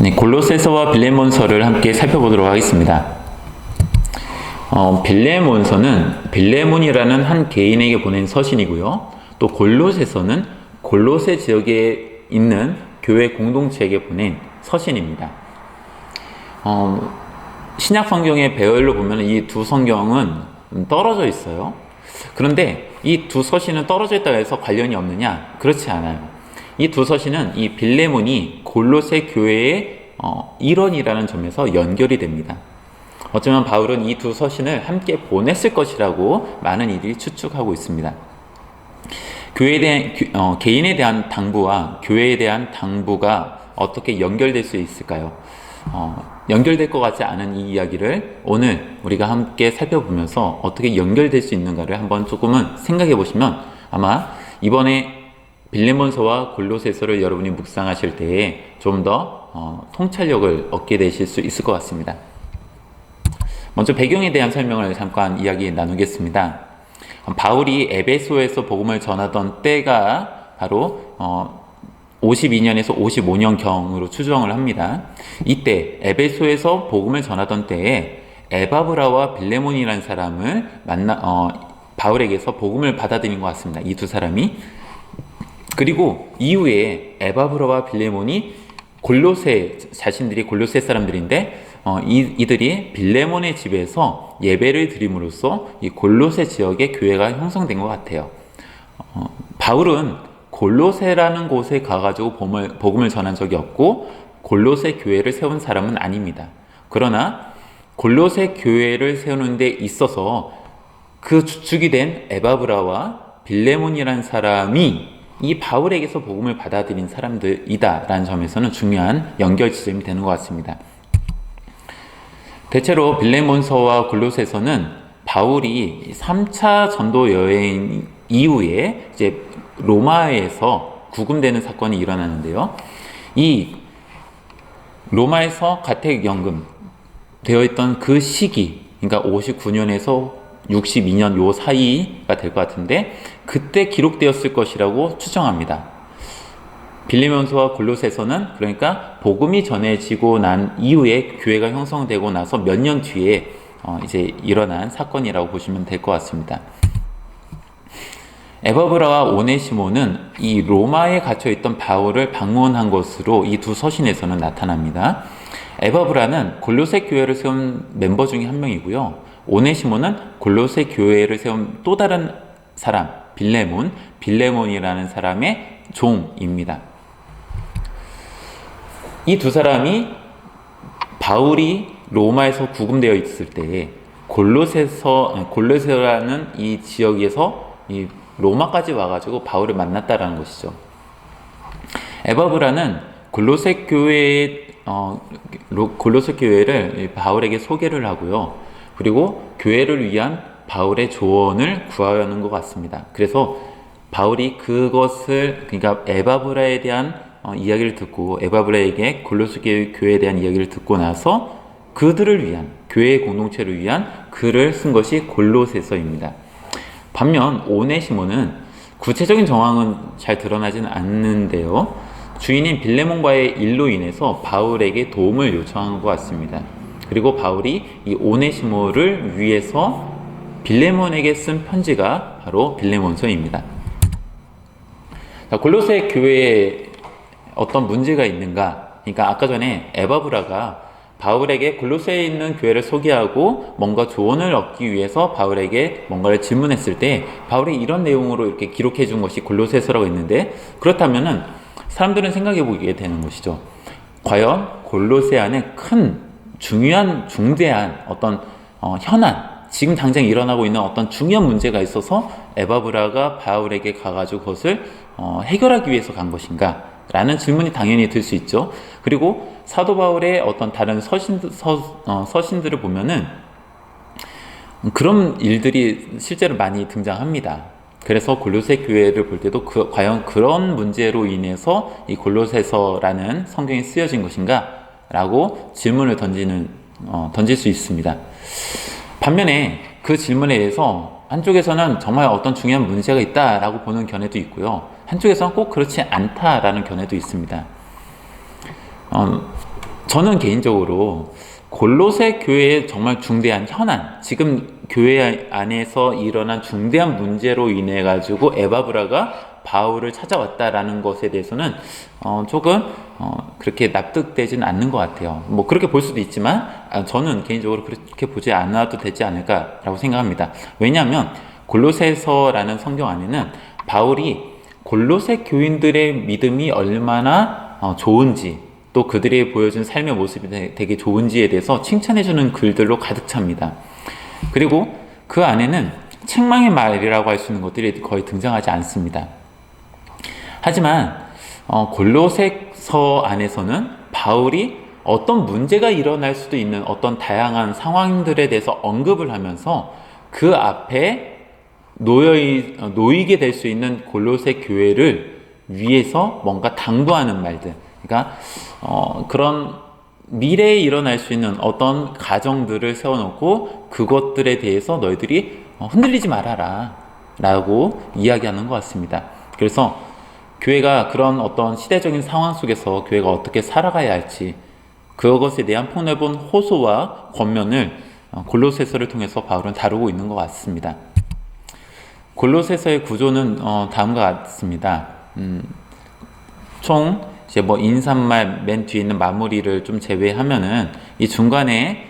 네, 골로새서와 빌레몬서를 함께 살펴보도록 하겠습니다. 빌레몬서는 빌레몬이라는 한 개인에게 보낸 서신이고요. 또 골로새서는 골로새 지역에 있는 교회 공동체에게 보낸 서신입니다. 신약 성경의 배열로 보면 이 두 성경은 떨어져 있어요. 그런데 이 두 서신은 떨어져 있다고 해서 관련이 없느냐? 그렇지 않아요. 이 두 서신은 이 빌레몬이 골로새 교회의 일원이라는 점에서 연결이 됩니다. 어쩌면 바울은 이 두 서신을 함께 보냈을 것이라고 많은 이들이 추측하고 있습니다. 교회에 대한 개인에 대한 당부와 교회에 대한 당부가 어떻게 연결될 수 있을까요? 연결될 것 같지 않은 이 이야기를 오늘 우리가 함께 살펴보면서 어떻게 연결될 수 있는가를 한번 조금은 생각해 보시면 아마 이번에 빌레몬서와 골로새서를 여러분이 묵상하실 때에 좀 더 통찰력을 얻게 되실 수 있을 것 같습니다. 먼저 배경에 대한 설명을 잠깐 이야기 나누겠습니다. 바울이 에베소에서 복음을 전하던 때가 바로 52년에서 55년경으로 추정을 합니다. 이때 에베소에서 복음을 전하던 때에 에바브라와 빌레몬이라는 사람을 바울에게서 복음을 받아들인 것 같습니다. 이 두 사람이. 그리고 이후에 에바브라와 빌레몬이 자신들이 골로새 사람들인데 이들이 빌레몬의 집에서 예배를 드림으로써 이 골로새 지역의 교회가 형성된 것 같아요. 바울은 골로새라는 곳에 가가지고 복음을 전한 적이 없고 골로새 교회를 세운 사람은 아닙니다. 그러나 골로새 교회를 세우는 데 있어서 그 주축이 된 에바브라와 빌레몬이라는 사람이 이 바울에게서 복음을 받아들인 사람들이다라는 점에서는 중요한 연결 지점이 되는 것 같습니다. 대체로 빌레몬서와 골로새서는 바울이 3차 전도 여행 이후에 이제 로마에서 구금되는 사건이 일어나는데요. 이 로마에서 가택연금 되어 있던 그 시기, 그러니까 59년에서 62년 요 사이가 될 것 같은데 그때 기록되었을 것이라고 추정합니다. 빌레몬서와 골로새서는 그러니까 복음이 전해지고 난 이후에 교회가 형성되고 나서 몇 년 뒤에 이제 일어난 사건이라고 보시면 될 것 같습니다. 에바브라와 오네시모는 이 로마에 갇혀있던 바울을 방문한 것으로 이 두 서신에서는 나타납니다. 에바브라는 골로새 교회를 세운 멤버 중에 한 명이고요. 오네시모는 골로새 교회를 세운 또 다른 사람, 빌레몬이라는 사람의 종입니다. 이 두 사람이 바울이 로마에서 구금되어 있을 때에 골로새라는 이 지역에서 이 로마까지 와가지고 바울을 만났다라는 것이죠. 에바브라는 골로새 교회를 바울에게 소개를 하고요. 그리고 교회를 위한 바울의 조언을 구하는 것 같습니다. 그래서 바울이 그러니까 에바브라에 대한 이야기를 듣고 에바브라에게 골로새 교회에 대한 이야기를 듣고 나서 그들을 위한 교회의 공동체를 위한 글을 쓴 것이 골로새서입니다. 반면 오네시모는 구체적인 정황은 잘 드러나지는 않는데요. 주인인 빌레몬과의 일로 인해서 바울에게 도움을 요청한 것 같습니다. 그리고 바울이 이 오네시모를 위해서 빌레몬에게 쓴 편지가 바로 빌레몬서입니다. 골로새 교회에 어떤 문제가 있는가? 그러니까 아까 전에 에바브라가 바울에게 골로새에 있는 교회를 소개하고 뭔가 조언을 얻기 위해서 바울에게 뭔가를 질문했을 때 바울이 이런 내용으로 이렇게 기록해 준 것이 골로새서라고 했는데 그렇다면은 사람들은 생각해 보게 되는 것이죠. 과연 골로새 안에 중대한 어떤 현안, 지금 당장 일어나고 있는 어떤 중요한 문제가 있어서 에바브라가 바울에게 가가지고 그것을 해결하기 위해서 간 것인가? 라는 질문이 당연히 들 수 있죠. 그리고 사도 바울의 어떤 다른 서신들을 보면은 그런 일들이 실제로 많이 등장합니다. 그래서 골로새 교회를 볼 때도 과연 그런 문제로 인해서 이 골로새서라는 성경이 쓰여진 것인가? 라고 질문을 던질 수 있습니다. 반면에 그 질문에 대해서 한쪽에서는 정말 어떤 중요한 문제가 있다라고 보는 견해도 있고요. 한쪽에서는 꼭 그렇지 않다라는 견해도 있습니다. 저는 개인적으로 골로새 교회의 정말 중대한 현안, 지금 교회 안에서 일어난 중대한 문제로 인해 가지고 에바브라가 바울을 찾아왔다라는 것에 대해서는 조금 그렇게 납득되지는 않는 것 같아요. 뭐 그렇게 볼 수도 있지만 저는 개인적으로 그렇게 보지 않아도 되지 않을까라고 생각합니다. 왜냐하면 골로새서라는 성경 안에는 바울이 골로새 교인들의 믿음이 얼마나 좋은지, 또 그들이 보여준 삶의 모습이 되게 좋은지에 대해서 칭찬해주는 글들로 가득 찹니다. 그리고 그 안에는 책망의 말이라고 할 수 있는 것들이 거의 등장하지 않습니다. 하지만 골로새서 안에서는 바울이 어떤 문제가 일어날 수도 있는 어떤 다양한 상황들에 대해서 언급을 하면서 그 앞에 놓이게 될 수 있는 골로새 교회를 위해서 뭔가 당부하는 말들, 그러니까 그런 미래에 일어날 수 있는 어떤 가정들을 세워놓고 그것들에 대해서 너희들이 흔들리지 말아라 라고 이야기하는 것 같습니다. 그래서 교회가 그런 어떤 시대적인 상황 속에서 교회가 어떻게 살아가야 할지, 그것에 대한 폭넓은 호소와 권면을 골로새서를 통해서 바울은 다루고 있는 것 같습니다. 골로새서의 구조는 다음과 같습니다. 총 이제 뭐 인사말 맨 뒤에 있는 마무리를 좀 제외하면은 이 중간에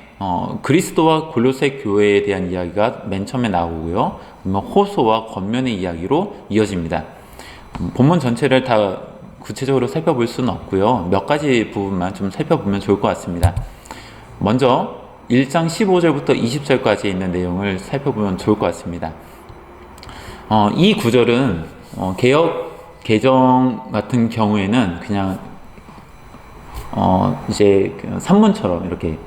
그리스도와 골로새 교회에 대한 이야기가 맨 처음에 나오고요. 호소와 권면의 이야기로 이어집니다. 본문 전체를 다 구체적으로 살펴볼 수는 없고요. 몇 가지 부분만 좀 살펴보면 좋을 것 같습니다. 먼저 1장 15절부터 20절까지 있는 내용을 살펴보면 좋을 것 같습니다. 이 구절은 개역 개정 같은 경우에는 그냥 이제 산문처럼 이렇게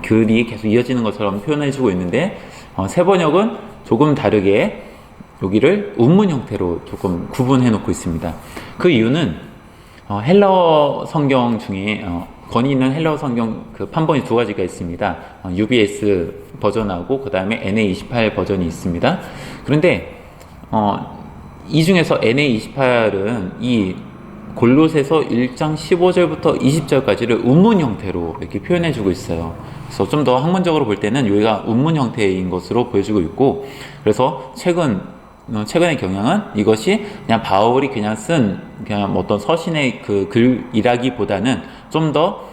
글이 계속 이어지는 것처럼 표현해주고 있는데 새번역은 조금 다르게 여기를 운문 형태로 조금 구분해 놓고 있습니다. 그 이유는 헬라어 성경 중에 권위 있는 헬라어 성경 그 판본이 두 가지가 있습니다. UBS 버전하고 그 다음에 NA28 버전이 있습니다. 그런데 이 중에서 NA28은 이 골로새서 1장 15절부터 20절까지를 운문 형태로 이렇게 표현해주고 있어요. 그래서 좀 더 학문적으로 볼 때는 여기가 운문 형태인 것으로 보여지고 있고, 그래서 최근의 경향은 이것이 그냥 바울이 그냥 쓴 그냥 어떤 서신의 그 글이라기보다는 좀 더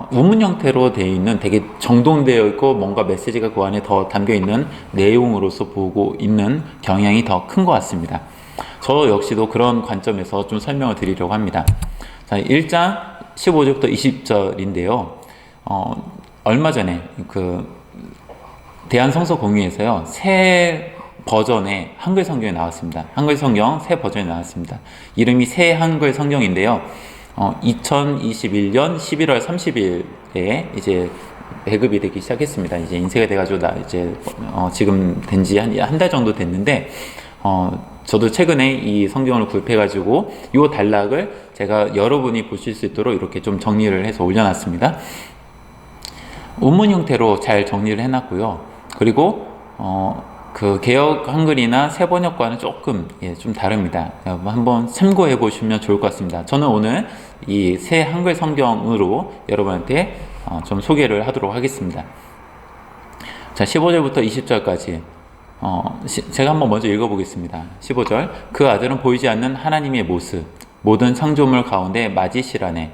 운문 형태로 되어 있는, 되게 정돈되어 있고 뭔가 메시지가 그 안에 더 담겨 있는 내용으로서 보고 있는 경향이 더 큰 것 같습니다. 저 역시도 그런 관점에서 좀 설명을 드리려고 합니다. 자, 1장 15절부터 20절인데요. 얼마 전에 그 대한성서공유에서요, 새 버전의 한글 성경이 나왔습니다. 한글 성경 새 버전이 나왔습니다. 이름이 새 한글 성경인데요. 2021년 11월 30일에 이제 배급이 되기 시작했습니다. 이제 인쇄가 돼가지고 지금 된 지 한 달 정도 됐는데, 저도 최근에 이 성경을 구입해가지고 이 단락을 제가 여러분이 보실 수 있도록 이렇게 좀 정리를 해서 올려놨습니다. 운문 형태로 잘 정리를 해놨고요. 그리고 그 개역 한글이나 새 번역과는 조금 좀 다릅니다. 한번 참고해 보시면 좋을 것 같습니다. 저는 오늘 이 새 한글 성경으로 여러분한테 좀 소개를 하도록 하겠습니다. 자, 15절부터 20절까지 제가 한번 먼저 읽어보겠습니다. 15절. 그 아들은 보이지 않는 하나님의 모습, 모든 창조물 가운데 맞이시라네.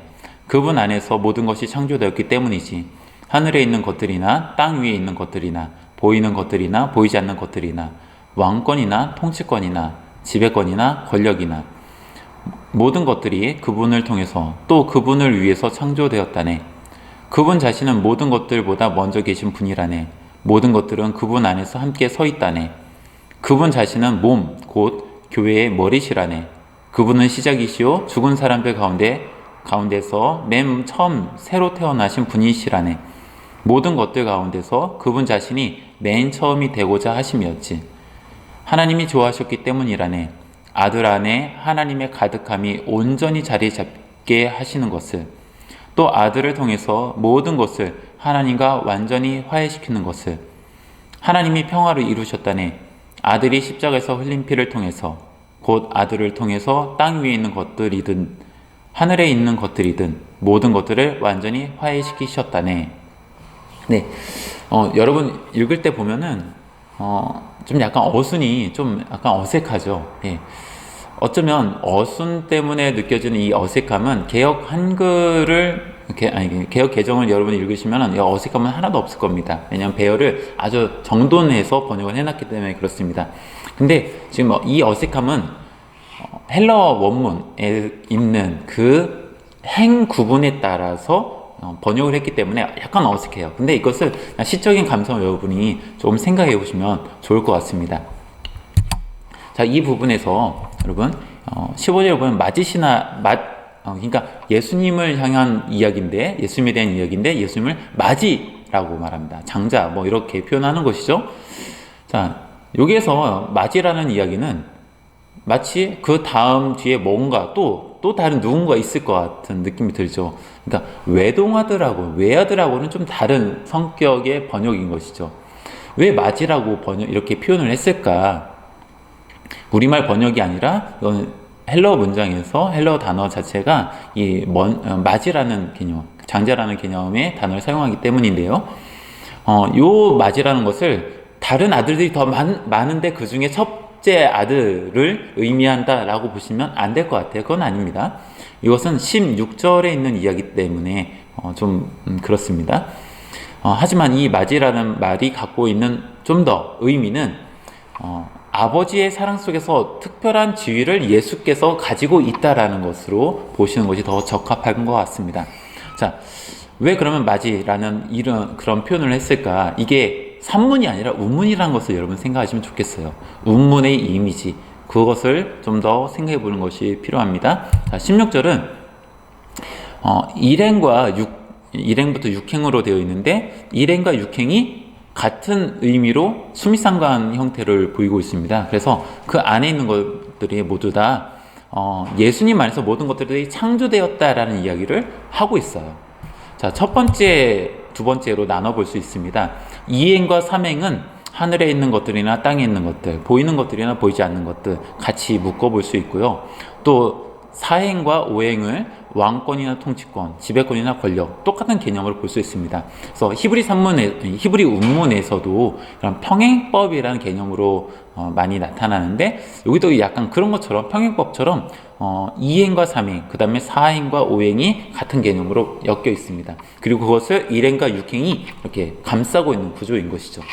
그분 안에서 모든 것이 창조되었기 때문이지. 하늘에 있는 것들이나 땅 위에 있는 것들이나 보이는 것들이나 보이지 않는 것들이나 왕권이나 통치권이나 지배권이나 권력이나 모든 것들이 그분을 통해서 또 그분을 위해서 창조되었다네. 그분 자신은 모든 것들보다 먼저 계신 분이라네. 모든 것들은 그분 안에서 함께 서 있다네. 그분 자신은 몸, 곧 교회의 머리시라네. 그분은 시작이시오 죽은 사람들 가운데서 맨 처음 새로 태어나신 분이시라네. 모든 것들 가운데서 그분 자신이 맨 처음이 되고자 하심이었지. 하나님이 좋아하셨기 때문이라네. 아들 안에 하나님의 가득함이 온전히 자리 잡게 하시는 것을, 또 아들을 통해서 모든 것을 하나님과 완전히 화해시키는 것을, 하나님이 평화를 이루셨다네. 아들이 십자가에서 흘린 피를 통해서, 곧 아들을 통해서 땅 위에 있는 것들이든 하늘에 있는 것들이든 모든 것들을 완전히 화해시키셨다네. 네, 여러분 읽을 때 보면은 좀 약간 어순이 좀 약간 어색하죠. 예. 어쩌면 어순 때문에 느껴지는 이 어색함은 개역 한글을 개역 개정을 여러분이 읽으시면 이 어색함은 하나도 없을 겁니다. 왜냐하면 배열을 아주 정돈해서 번역을 해놨기 때문에 그렇습니다. 근데 지금 이 어색함은 헬러 원문에 있는 그 행 구분에 따라서 번역을 했기 때문에 약간 어색해요. 근데 이것을 시적인 감성을 여러분이 조금 생각해 보시면 좋을 것 같습니다. 자, 이 부분에서 여러분 15절에 보면 그러니까 예수님을 향한 이야기인데, 예수님에 대한 이야기인데 예수님을 맞이라고 말합니다. 장자 뭐 이렇게 표현하는 것이죠. 자, 여기에서 맞이라는 이야기는 마치 그 다음 뒤에 뭔가 또 다른 누군가 있을 것 같은 느낌이 들죠. 그러니까 외아들하고는 좀 다른 성격의 번역인 것이죠. 왜 맞이라고 이렇게 표현을 했을까? 우리말 번역이 아니라 이건 헬러 문장에서 헬러 단어 자체가 맞이라는 개념, 장자라는 개념의 단어를 사용하기 때문인데요. 요 맞이라는 것을 다른 아들들이 더 많은데 그 중에 첫째 아들을 의미한다라고 보시면 안 될 것 같아요. 그건 아닙니다. 이것은 16절에 있는 이야기 때문에 좀 그렇습니다. 하지만 이 맞이라는 말이 갖고 있는 좀 더 의미는 아버지의 사랑 속에서 특별한 지위를 예수께서 가지고 있다라는 것으로 보시는 것이 더 적합한 것 같습니다. 자, 왜 그러면 맞이라는 그런 표현을 했을까? 이게 산문이 아니라 운문이라는 것을 여러분 생각하시면 좋겠어요. 운문의 이미지, 그것을 좀 더 생각해 보는 것이 필요합니다. 자, 16절은 일행부터 육행으로 되어 있는데 일행과 육행이 같은 의미로 수미상관 형태를 보이고 있습니다. 그래서 그 안에 있는 것들이 모두 다 예수님 안에서 모든 것들이 창조되었다라는 이야기를 하고 있어요. 자, 첫 번째, 두 번째로 나눠볼 수 있습니다. 이행과 삼행은 하늘에 있는 것들이나 땅에 있는 것들, 보이는 것들이나 보이지 않는 것들 같이 묶어볼 수 있고요. 또 사행과 오행을 왕권이나 통치권, 지배권이나 권력, 똑같은 개념으로 볼 수 있습니다. 그래서 히브리 운문에서도 이런 평행법이라는 개념으로 많이 나타나는데, 여기도 약간 그런 것처럼 평행법처럼 이행과 삼행, 그 다음에 사행과 오행이 같은 개념으로 엮여 있습니다. 그리고 그것을 일행과 육행이 이렇게 감싸고 있는 구조인 것이죠.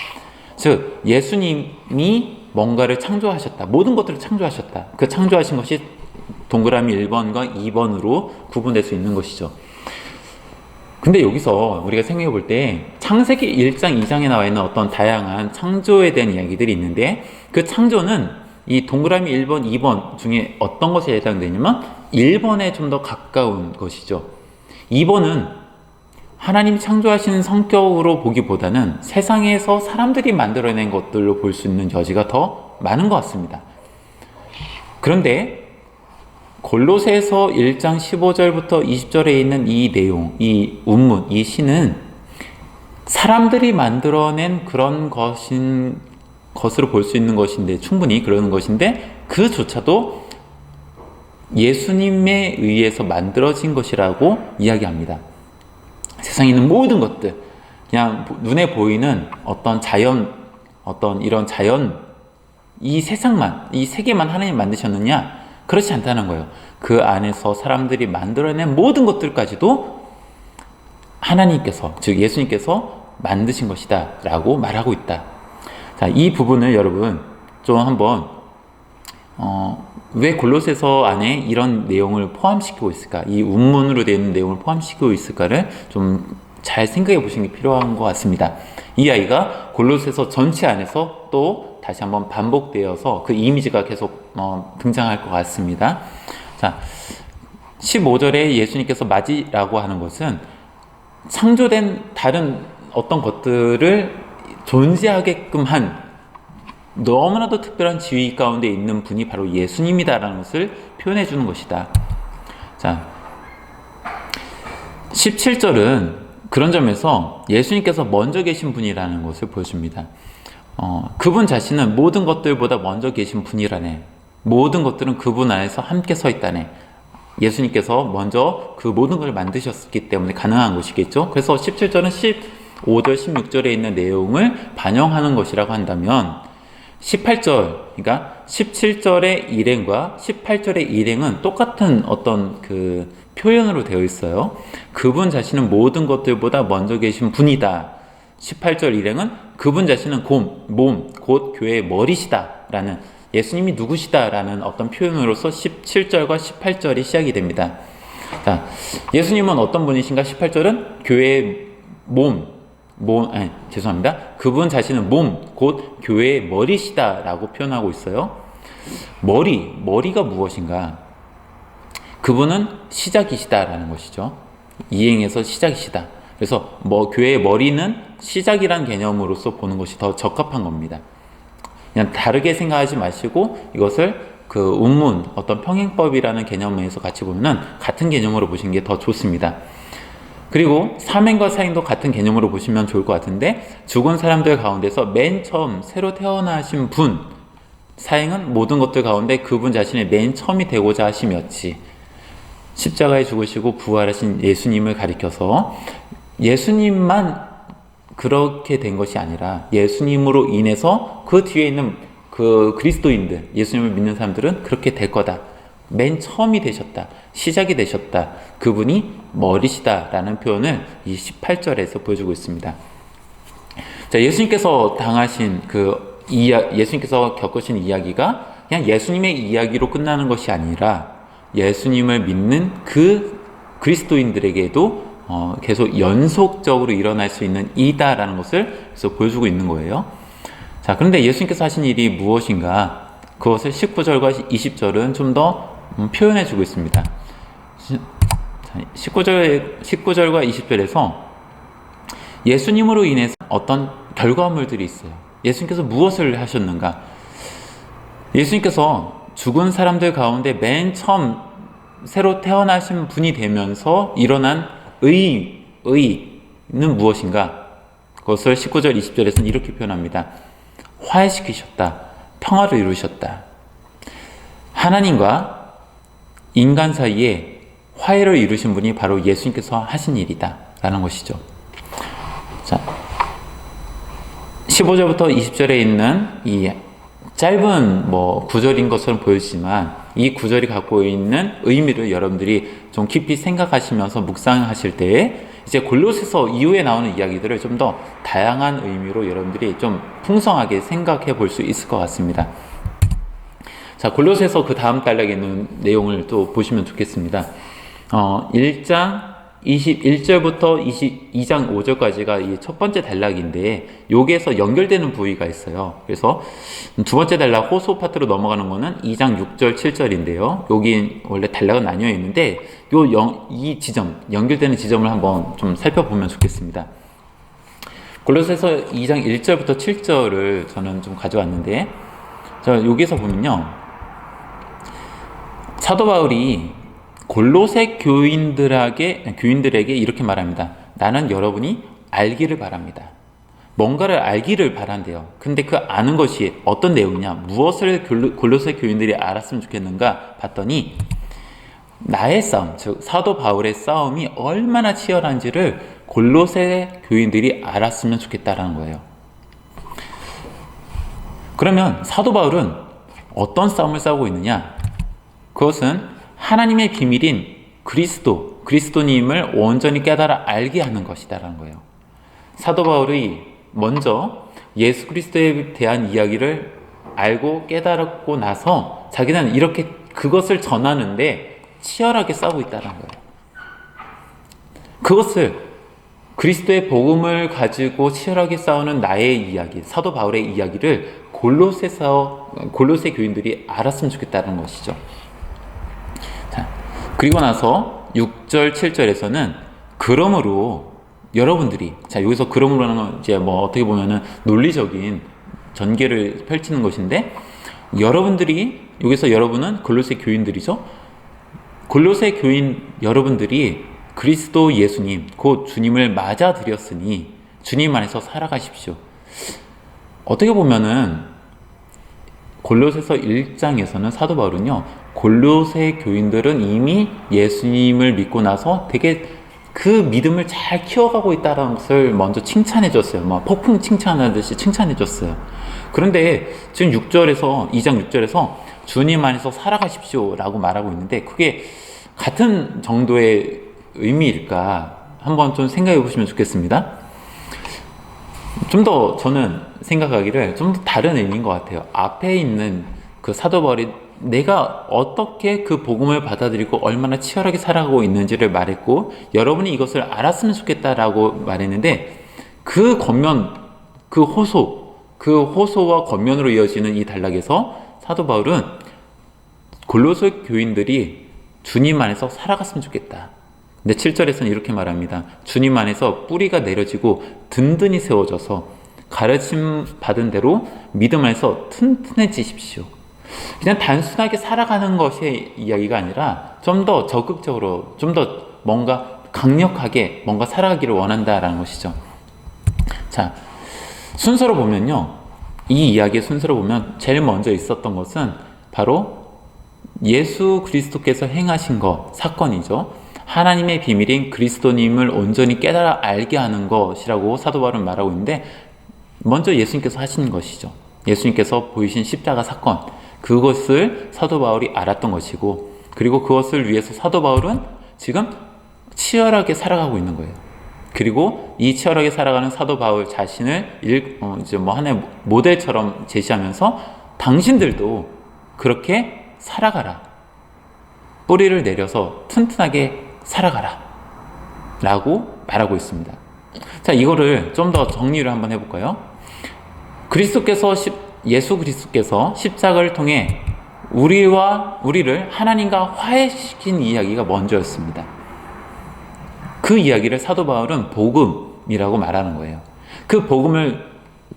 즉 예수님이 뭔가를 창조하셨다, 모든 것들을 창조하셨다. 그 창조하신 것이 동그라미 1번과 2번으로 구분될 수 있는 것이죠. 근데 여기서 우리가 생각해 볼 때 창세기 1장, 2장에 나와 있는 어떤 다양한 창조에 대한 이야기들이 있는데, 그 창조는 이 동그라미 1번, 2번 중에 어떤 것에 해당되냐면 1번에 좀 더 가까운 것이죠. 2번은 하나님이 창조하신 성격으로 보기보다는 세상에서 사람들이 만들어낸 것들로 볼 수 있는 여지가 더 많은 것 같습니다. 그런데 골로새서 1장 15절부터 20절에 있는 이 내용, 이 운문, 이 시는 사람들이 만들어낸 그런 것으로 볼 수 있는 것인데, 충분히 그러는 것인데, 그조차도 예수님에 의해서 만들어진 것이라고 이야기합니다. 세상에 있는 모든 것들, 그냥 눈에 보이는 어떤 이런 자연, 이 세상만, 이 세계만 하나님 만드셨느냐? 그렇지 않다는 거예요. 그 안에서 사람들이 만들어낸 모든 것들까지도 하나님께서, 즉 예수님께서 만드신 것이다 라고 말하고 있다. 자, 이 부분을 여러분 좀 한번 왜 골로새서 안에 이런 내용을 포함시키고 있을까, 이 운문으로 되어 있는 내용을 포함시키고 있을까를 좀 잘 생각해 보시는 게 필요한 것 같습니다. 이 아이가 골로새서 전체 안에서 또 다시 한번 반복되어서 그 이미지가 계속 등장할 것 같습니다. 자, 15절에 예수님께서 맞이라고 하는 것은 창조된 다른 어떤 것들을 존재하게끔 한 너무나도 특별한 지위 가운데 있는 분이 바로 예수님이다라는 것을 표현해 주는 것이다. 자, 17절은 그런 점에서 예수님께서 먼저 계신 분이라는 것을 보여줍니다. 그분 자신은 모든 것들보다 먼저 계신 분이라네. 모든 것들은 그분 안에서 함께 서 있다네. 예수님께서 먼저 그 모든 걸 만드셨기 때문에 가능한 것이겠죠. 그래서 17절은 15절, 16절에 있는 내용을 반영하는 것이라고 한다면 18절, 그러니까 17절의 일행과 18절의 일행은 똑같은 어떤 그 표현으로 되어 있어요. 그분 자신은 모든 것들보다 먼저 계신 분이다. 18절 일행은 그분 자신은 몸, 곧 교회의 머리시다 라는, 예수님이 누구시다라는 어떤 표현으로서 17절과 18절이 시작이 됩니다. 자, 예수님은 어떤 분이신가? 18절은 교회의 죄송합니다. 그분 자신은 몸, 곧 교회의 머리시다라고 표현하고 있어요. 머리가 무엇인가? 그분은 시작이시다라는 것이죠. 이행에서 시작이시다. 그래서 교회의 머리는 시작이란 개념으로서 보는 것이 더 적합한 겁니다. 그냥 다르게 생각하지 마시고 이것을 그 운문, 어떤 평행법이라는 개념에서 같이 보면은 같은 개념으로 보시는 게 더 좋습니다. 그리고 사명과 사행도 같은 개념으로 보시면 좋을 것 같은데, 죽은 사람들 가운데서 맨 처음 새로 태어나신 분, 사행은 모든 것들 가운데 그분 자신의 맨 처음이 되고자 하심이었지. 십자가에 죽으시고 부활하신 예수님을 가리켜서 예수님만 그렇게 된 것이 아니라 예수님으로 인해서 그 뒤에 있는 그 그리스도인들, 예수님을 믿는 사람들은 그렇게 될 거다. 맨 처음이 되셨다. 시작이 되셨다. 그분이 머리시다라는 표현을 이 18절에서 보여주고 있습니다. 자, 예수님께서 당하신 예수님께서 겪으신 이야기가 그냥 예수님의 이야기로 끝나는 것이 아니라 예수님을 믿는 그 그리스도인들에게도 계속 연속적으로 일어날 수 있는 일이다라는 것을 그래서 보여주고 있는 거예요. 자, 그런데 예수님께서 하신 일이 무엇인가? 그것을 19절과 20절은 좀 더 표현해 주고 있습니다. 19절과 20절에서 예수님으로 인해서 어떤 결과물들이 있어요. 예수님께서 무엇을 하셨는가? 예수님께서 죽은 사람들 가운데 맨 처음 새로 태어나신 분이 되면서 일어난 의는 무엇인가? 그것을 19절, 20절에서는 이렇게 표현합니다. 화해시키셨다. 평화를 이루셨다. 하나님과 인간 사이에 화해를 이루신 분이 바로 예수님께서 하신 일이다 라는 것이죠. 자, 15절부터 20절에 있는 이 짧은 구절인 것처럼 보이지만 이 구절이 갖고 있는 의미를 여러분들이 좀 깊이 생각하시면서 묵상하실 때에 이제 골로새서 이후에 나오는 이야기들을 좀 더 다양한 의미로 여러분들이 좀 풍성하게 생각해 볼 수 있을 것 같습니다. 자, 골로새서 그 다음 단락에 있는 내용을 또 보시면 좋겠습니다. 1장 21절부터 22장 5절까지가 이 첫 번째 단락인데 여기에서 연결되는 부위가 있어요. 그래서 두 번째 단락 호소 파트로 넘어가는 거는 2장 6절 7절인데요. 여기 원래 단락은 나뉘어 있는데 이 지점, 연결되는 지점을 한번 좀 살펴보면 좋겠습니다. 골로새서 2장 1절부터 7절을 저는 좀 가져왔는데, 자, 여기서 보면요, 사도 바울이 골로새 교인들에게 이렇게 말합니다. 나는 여러분이 알기를 바랍니다. 뭔가를 알기를 바란대요. 근데 그 아는 것이 어떤 내용이냐? 무엇을 골로새 교인들이 알았으면 좋겠는가 봤더니 나의 싸움, 즉 사도 바울의 싸움이 얼마나 치열한지를 골로새 교인들이 알았으면 좋겠다라는 거예요. 그러면 사도 바울은 어떤 싸움을 싸우고 있느냐? 그것은 하나님의 비밀인 그리스도님을 온전히 깨달아 알게 하는 것이다라는 거예요. 사도 바울이 먼저 예수 그리스도에 대한 이야기를 알고 깨달았고 나서 자기는 이렇게 그것을 전하는데 치열하게 싸우고 있다는 거예요. 그것을 그리스도의 복음을 가지고 치열하게 싸우는 나의 이야기, 사도 바울의 이야기를 골로새 교인들이 알았으면 좋겠다는 것이죠. 자, 그리고 나서 6절, 7절에서는 그러므로 여러분들이, 자, 여기서 그러므로는 건 이제 어떻게 보면은 논리적인 전개를 펼치는 것인데, 여기서 여러분은 골로새 교인들이죠. 골로새 교인 여러분들이 그리스도 예수님, 곧 주님을 맞아들였으니 주님 안에서 살아가십시오. 어떻게 보면은 골로새서 1장에서는 사도 바울은요, 골로새 교인들은 이미 예수님을 믿고 나서 되게 그 믿음을 잘 키워가고 있다는 것을 먼저 칭찬해 줬어요. 막 폭풍 칭찬하듯이 칭찬해 줬어요. 그런데 지금 6절에서 2장 6절에서 주님 안에서 살아가십시오 라고 말하고 있는데 그게 같은 정도의 의미일까 한번 좀 생각해 보시면 좋겠습니다. 좀 더 저는 생각하기를 좀 더 다른 의미인 것 같아요. 앞에 있는 그 사도 바울이 내가 어떻게 그 복음을 받아들이고 얼마나 치열하게 살아가고 있는지를 말했고 여러분이 이것을 알았으면 좋겠다라고 말했는데 그 겉면, 그 호소와 겉면으로 이어지는 이 단락에서 사도 바울은 골로새 교인들이 주님 안에서 살아갔으면 좋겠다. 근데 7절에서는 이렇게 말합니다. 주님 안에서 뿌리가 내려지고 든든히 세워져서 가르침 받은 대로 믿음 안에서 튼튼해지십시오. 그냥 단순하게 살아가는 것의 이야기가 아니라 좀 더 적극적으로, 좀 더 뭔가 강력하게 뭔가 살아가기를 원한다라는 것이죠. 자, 순서로 보면요. 이 이야기의 순서로 보면 제일 먼저 있었던 것은 바로 예수 그리스도께서 행하신 사건이죠. 하나님의 비밀인 그리스도님을 온전히 깨달아 알게 하는 것이라고 사도 바울은 말하고 있는데 먼저 예수님께서 하신 것이죠. 예수님께서 보이신 십자가 사건, 그것을 사도 바울이 알았던 것이고 그리고 그것을 위해서 사도 바울은 지금 치열하게 살아가고 있는 거예요. 그리고 이 치열하게 살아가는 사도 바울 자신을 이제 하나의 모델처럼 제시하면서 당신들도 그렇게 살아가라. 뿌리를 내려서 튼튼하게 살아가라. 라고 말하고 있습니다. 자, 이거를 좀 더 정리를 한번 해볼까요? 예수 그리스도께서 십자가를 통해 우리를 하나님과 화해시킨 이야기가 먼저였습니다. 그 이야기를 사도 바울은 복음이라고 말하는 거예요. 그 복음을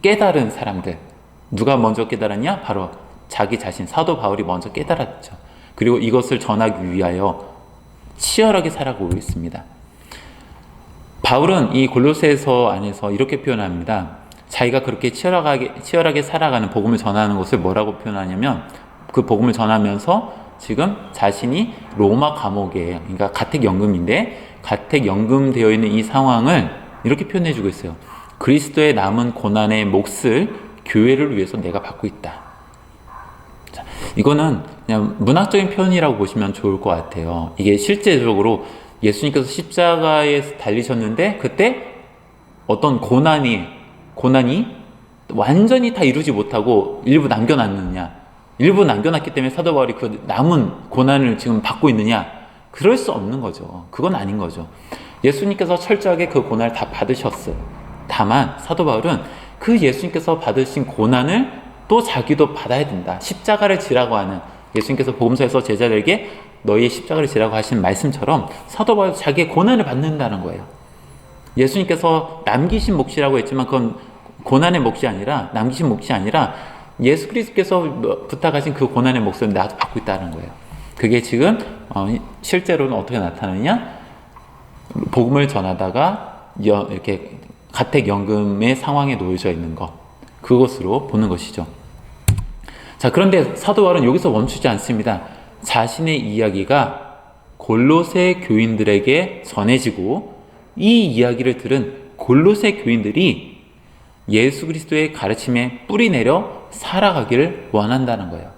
깨달은 사람들, 누가 먼저 깨달았냐? 바로 자기 자신, 사도 바울이 먼저 깨달았죠. 그리고 이것을 전하기 위하여 치열하게 살아가고 있습니다. 바울은 이 골로새서 안에서 이렇게 표현합니다. 자기가 그렇게 치열하게 살아가는 복음을 전하는 것을 뭐라고 표현하냐면 그 복음을 전하면서 지금 자신이 로마 감옥에, 그러니까 가택연금인데 가택연금되어 있는 이 상황을 이렇게 표현해주고 있어요. 그리스도의 남은 고난의 몫을 교회를 위해서 내가 받고 있다. 자, 이거는 그냥 문학적인 표현이라고 보시면 좋을 것 같아요. 이게 실제적으로 예수님께서 십자가에 달리셨는데 그때 어떤 고난이 완전히 다 이루지 못하고 일부 남겨놨느냐, 일부 남겨놨기 때문에 사도 바울이 그 남은 고난을 지금 받고 있느냐, 그럴 수 없는 거죠. 그건 아닌 거죠. 예수님께서 철저하게 그 고난을 다 받으셨어요. 다만 사도 바울은 그 예수님께서 받으신 고난을 또 자기도 받아야 된다. 십자가를 지라고 하는, 예수님께서 복음서에서 제자들에게 너희의 십자가를 지라고 하신 말씀처럼 사도 바울도 자기의 고난을 받는다는 거예요. 예수님께서 남기신 몫이라고 했지만 그건 고난의 몫이 아니라, 남기신 몫이 아니라 예수 그리스도께서 부탁하신 그 고난의 몫을 나도 받고 있다는 거예요. 그게 지금 실제로는 어떻게 나타나느냐? 복음을 전하다가 이렇게 가택연금의 상황에 놓여져 있는 것, 그것으로 보는 것이죠. 자, 그런데 사도 바울은 여기서 멈추지 않습니다. 자신의 이야기가 골로새 교인들에게 전해지고 이 이야기를 들은 골로새 교인들이 예수 그리스도의 가르침에 뿌리 내려 살아가기를 원한다는 거예요.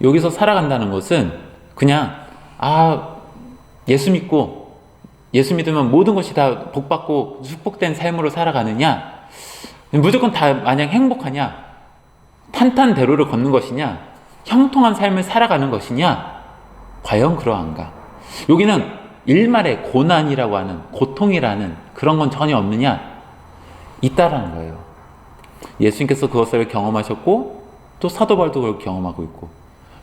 여기서 살아간다는 것은 그냥 예수 믿으면 모든 것이 다 복받고 축복된 삶으로 살아가느냐, 무조건 다 마냥 행복하냐, 탄탄대로를 걷는 것이냐, 형통한 삶을 살아가는 것이냐, 과연 그러한가? 여기는 일말의 고난이라고 하는, 고통이라는 그런 건 전혀 없느냐? 있다라는 거예요. 예수님께서 그것을 경험하셨고 또 사도 바울도 그걸 경험하고 있고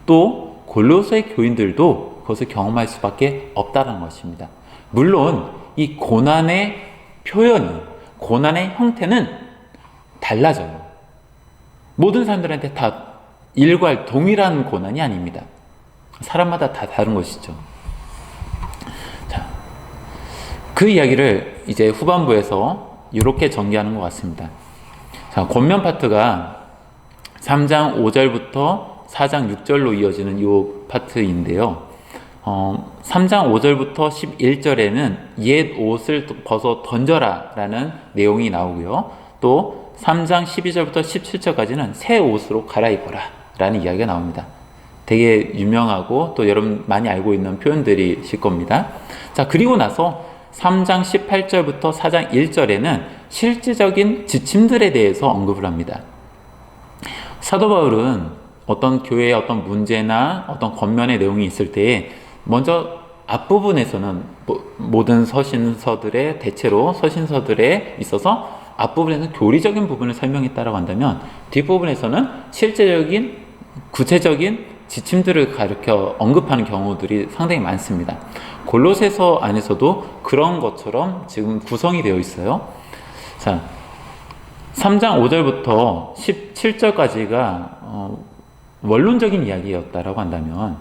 또 골로새 교인들도 그것을 경험할 수밖에 없다는 것입니다. 물론 이 고난의 표현이, 고난의 형태는 달라져요. 모든 사람들한테 다 일괄 동일한 고난이 아닙니다. 사람마다 다 다른 것이죠. 자, 그 이야기를 이제 후반부에서 이렇게 전개하는 것 같습니다. 자, 권면 파트가 3장 5절부터 4장 6절로 이어지는 이 파트인데요. 3장 5절부터 11절에는 옛 옷을 벗어 던져라 라는 내용이 나오고요. 또 3장 12절부터 17절까지는 새 옷으로 갈아입어라 라는 이야기가 나옵니다. 되게 유명하고 또 여러분 많이 알고 있는 표현들이실 겁니다. 자, 그리고 나서 3장 18절부터 4장 1절에는 실질적인 지침들에 대해서 언급을 합니다. 사도 바울은 어떤 교회의 어떤 문제나 어떤 권면의 내용이 있을 때에 먼저 앞부분에서는 모든 서신서들의 대체로 서신서들에 있어서 앞부분에서는 교리적인 부분을 설명했다라고 한다면 뒷부분에서는 실제적인 구체적인 지침들을 가르쳐 언급하는 경우들이 상당히 많습니다. 골로새서 안에서도 그런 것처럼 지금 구성이 되어 있어요. 자, 3장 5절부터 17절까지가 원론적인 이야기였다라고 한다면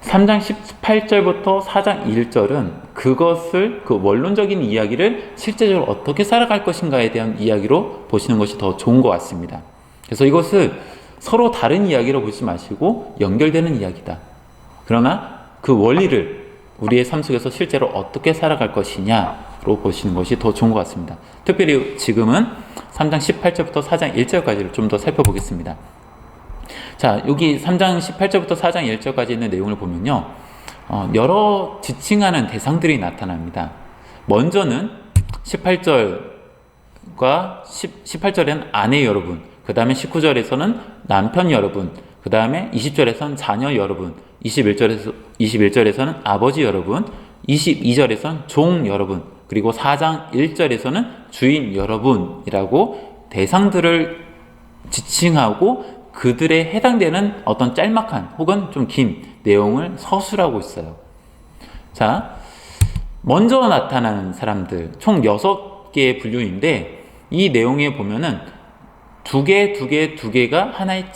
3장 18절부터 4장 1절은 그것을 그 원론적인 이야기를 실제적으로 어떻게 살아갈 것인가에 대한 이야기로 보시는 것이 더 좋은 것 같습니다. 그래서 이것을 서로 다른 이야기로 보지 마시고 연결되는 이야기다. 그러나 그 원리를 우리의 삶 속에서 실제로 어떻게 살아갈 것이냐로 보시는 것이 더 좋은 것 같습니다. 특별히 지금은 3장 18절부터 4장 1절까지를 좀 더 살펴보겠습니다. 자, 여기 3장 18절부터 4장 1절까지 있는 내용을 보면요, 여러 지칭하는 대상들이 나타납니다. 먼저는 18절에는 아내 여러분, 그 다음에 19절에서는 남편 여러분, 그 다음에 20절에서는 자녀 여러분, 21절에서는 아버지 여러분, 22절에서는 종 여러분, 그리고 4장 1절에서는 주인 여러분이라고 대상들을 지칭하고 그들에 해당되는 어떤 짤막한 혹은 좀 긴 내용을 서술하고 있어요. 자, 먼저 나타나는 사람들 총 6개의 분류인데 이 내용에 보면은 두 개가 하나의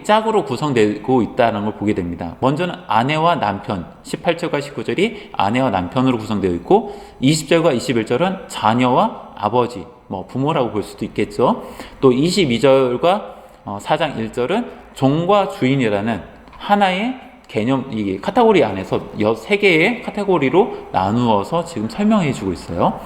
짝으로 구성되고 있다는 걸 보게 됩니다. 먼저는 아내와 남편, 18절과 19절이 아내와 남편으로 구성되어 있고 20절과 21절은 자녀와 아버지, 부모라고 볼 수도 있겠죠. 또 22절과 4장 1절은 종과 주인이라는 하나의 개념, 이게 카테고리 안에서 3개의 카테고리로 나누어서 지금 설명해 주고 있어요.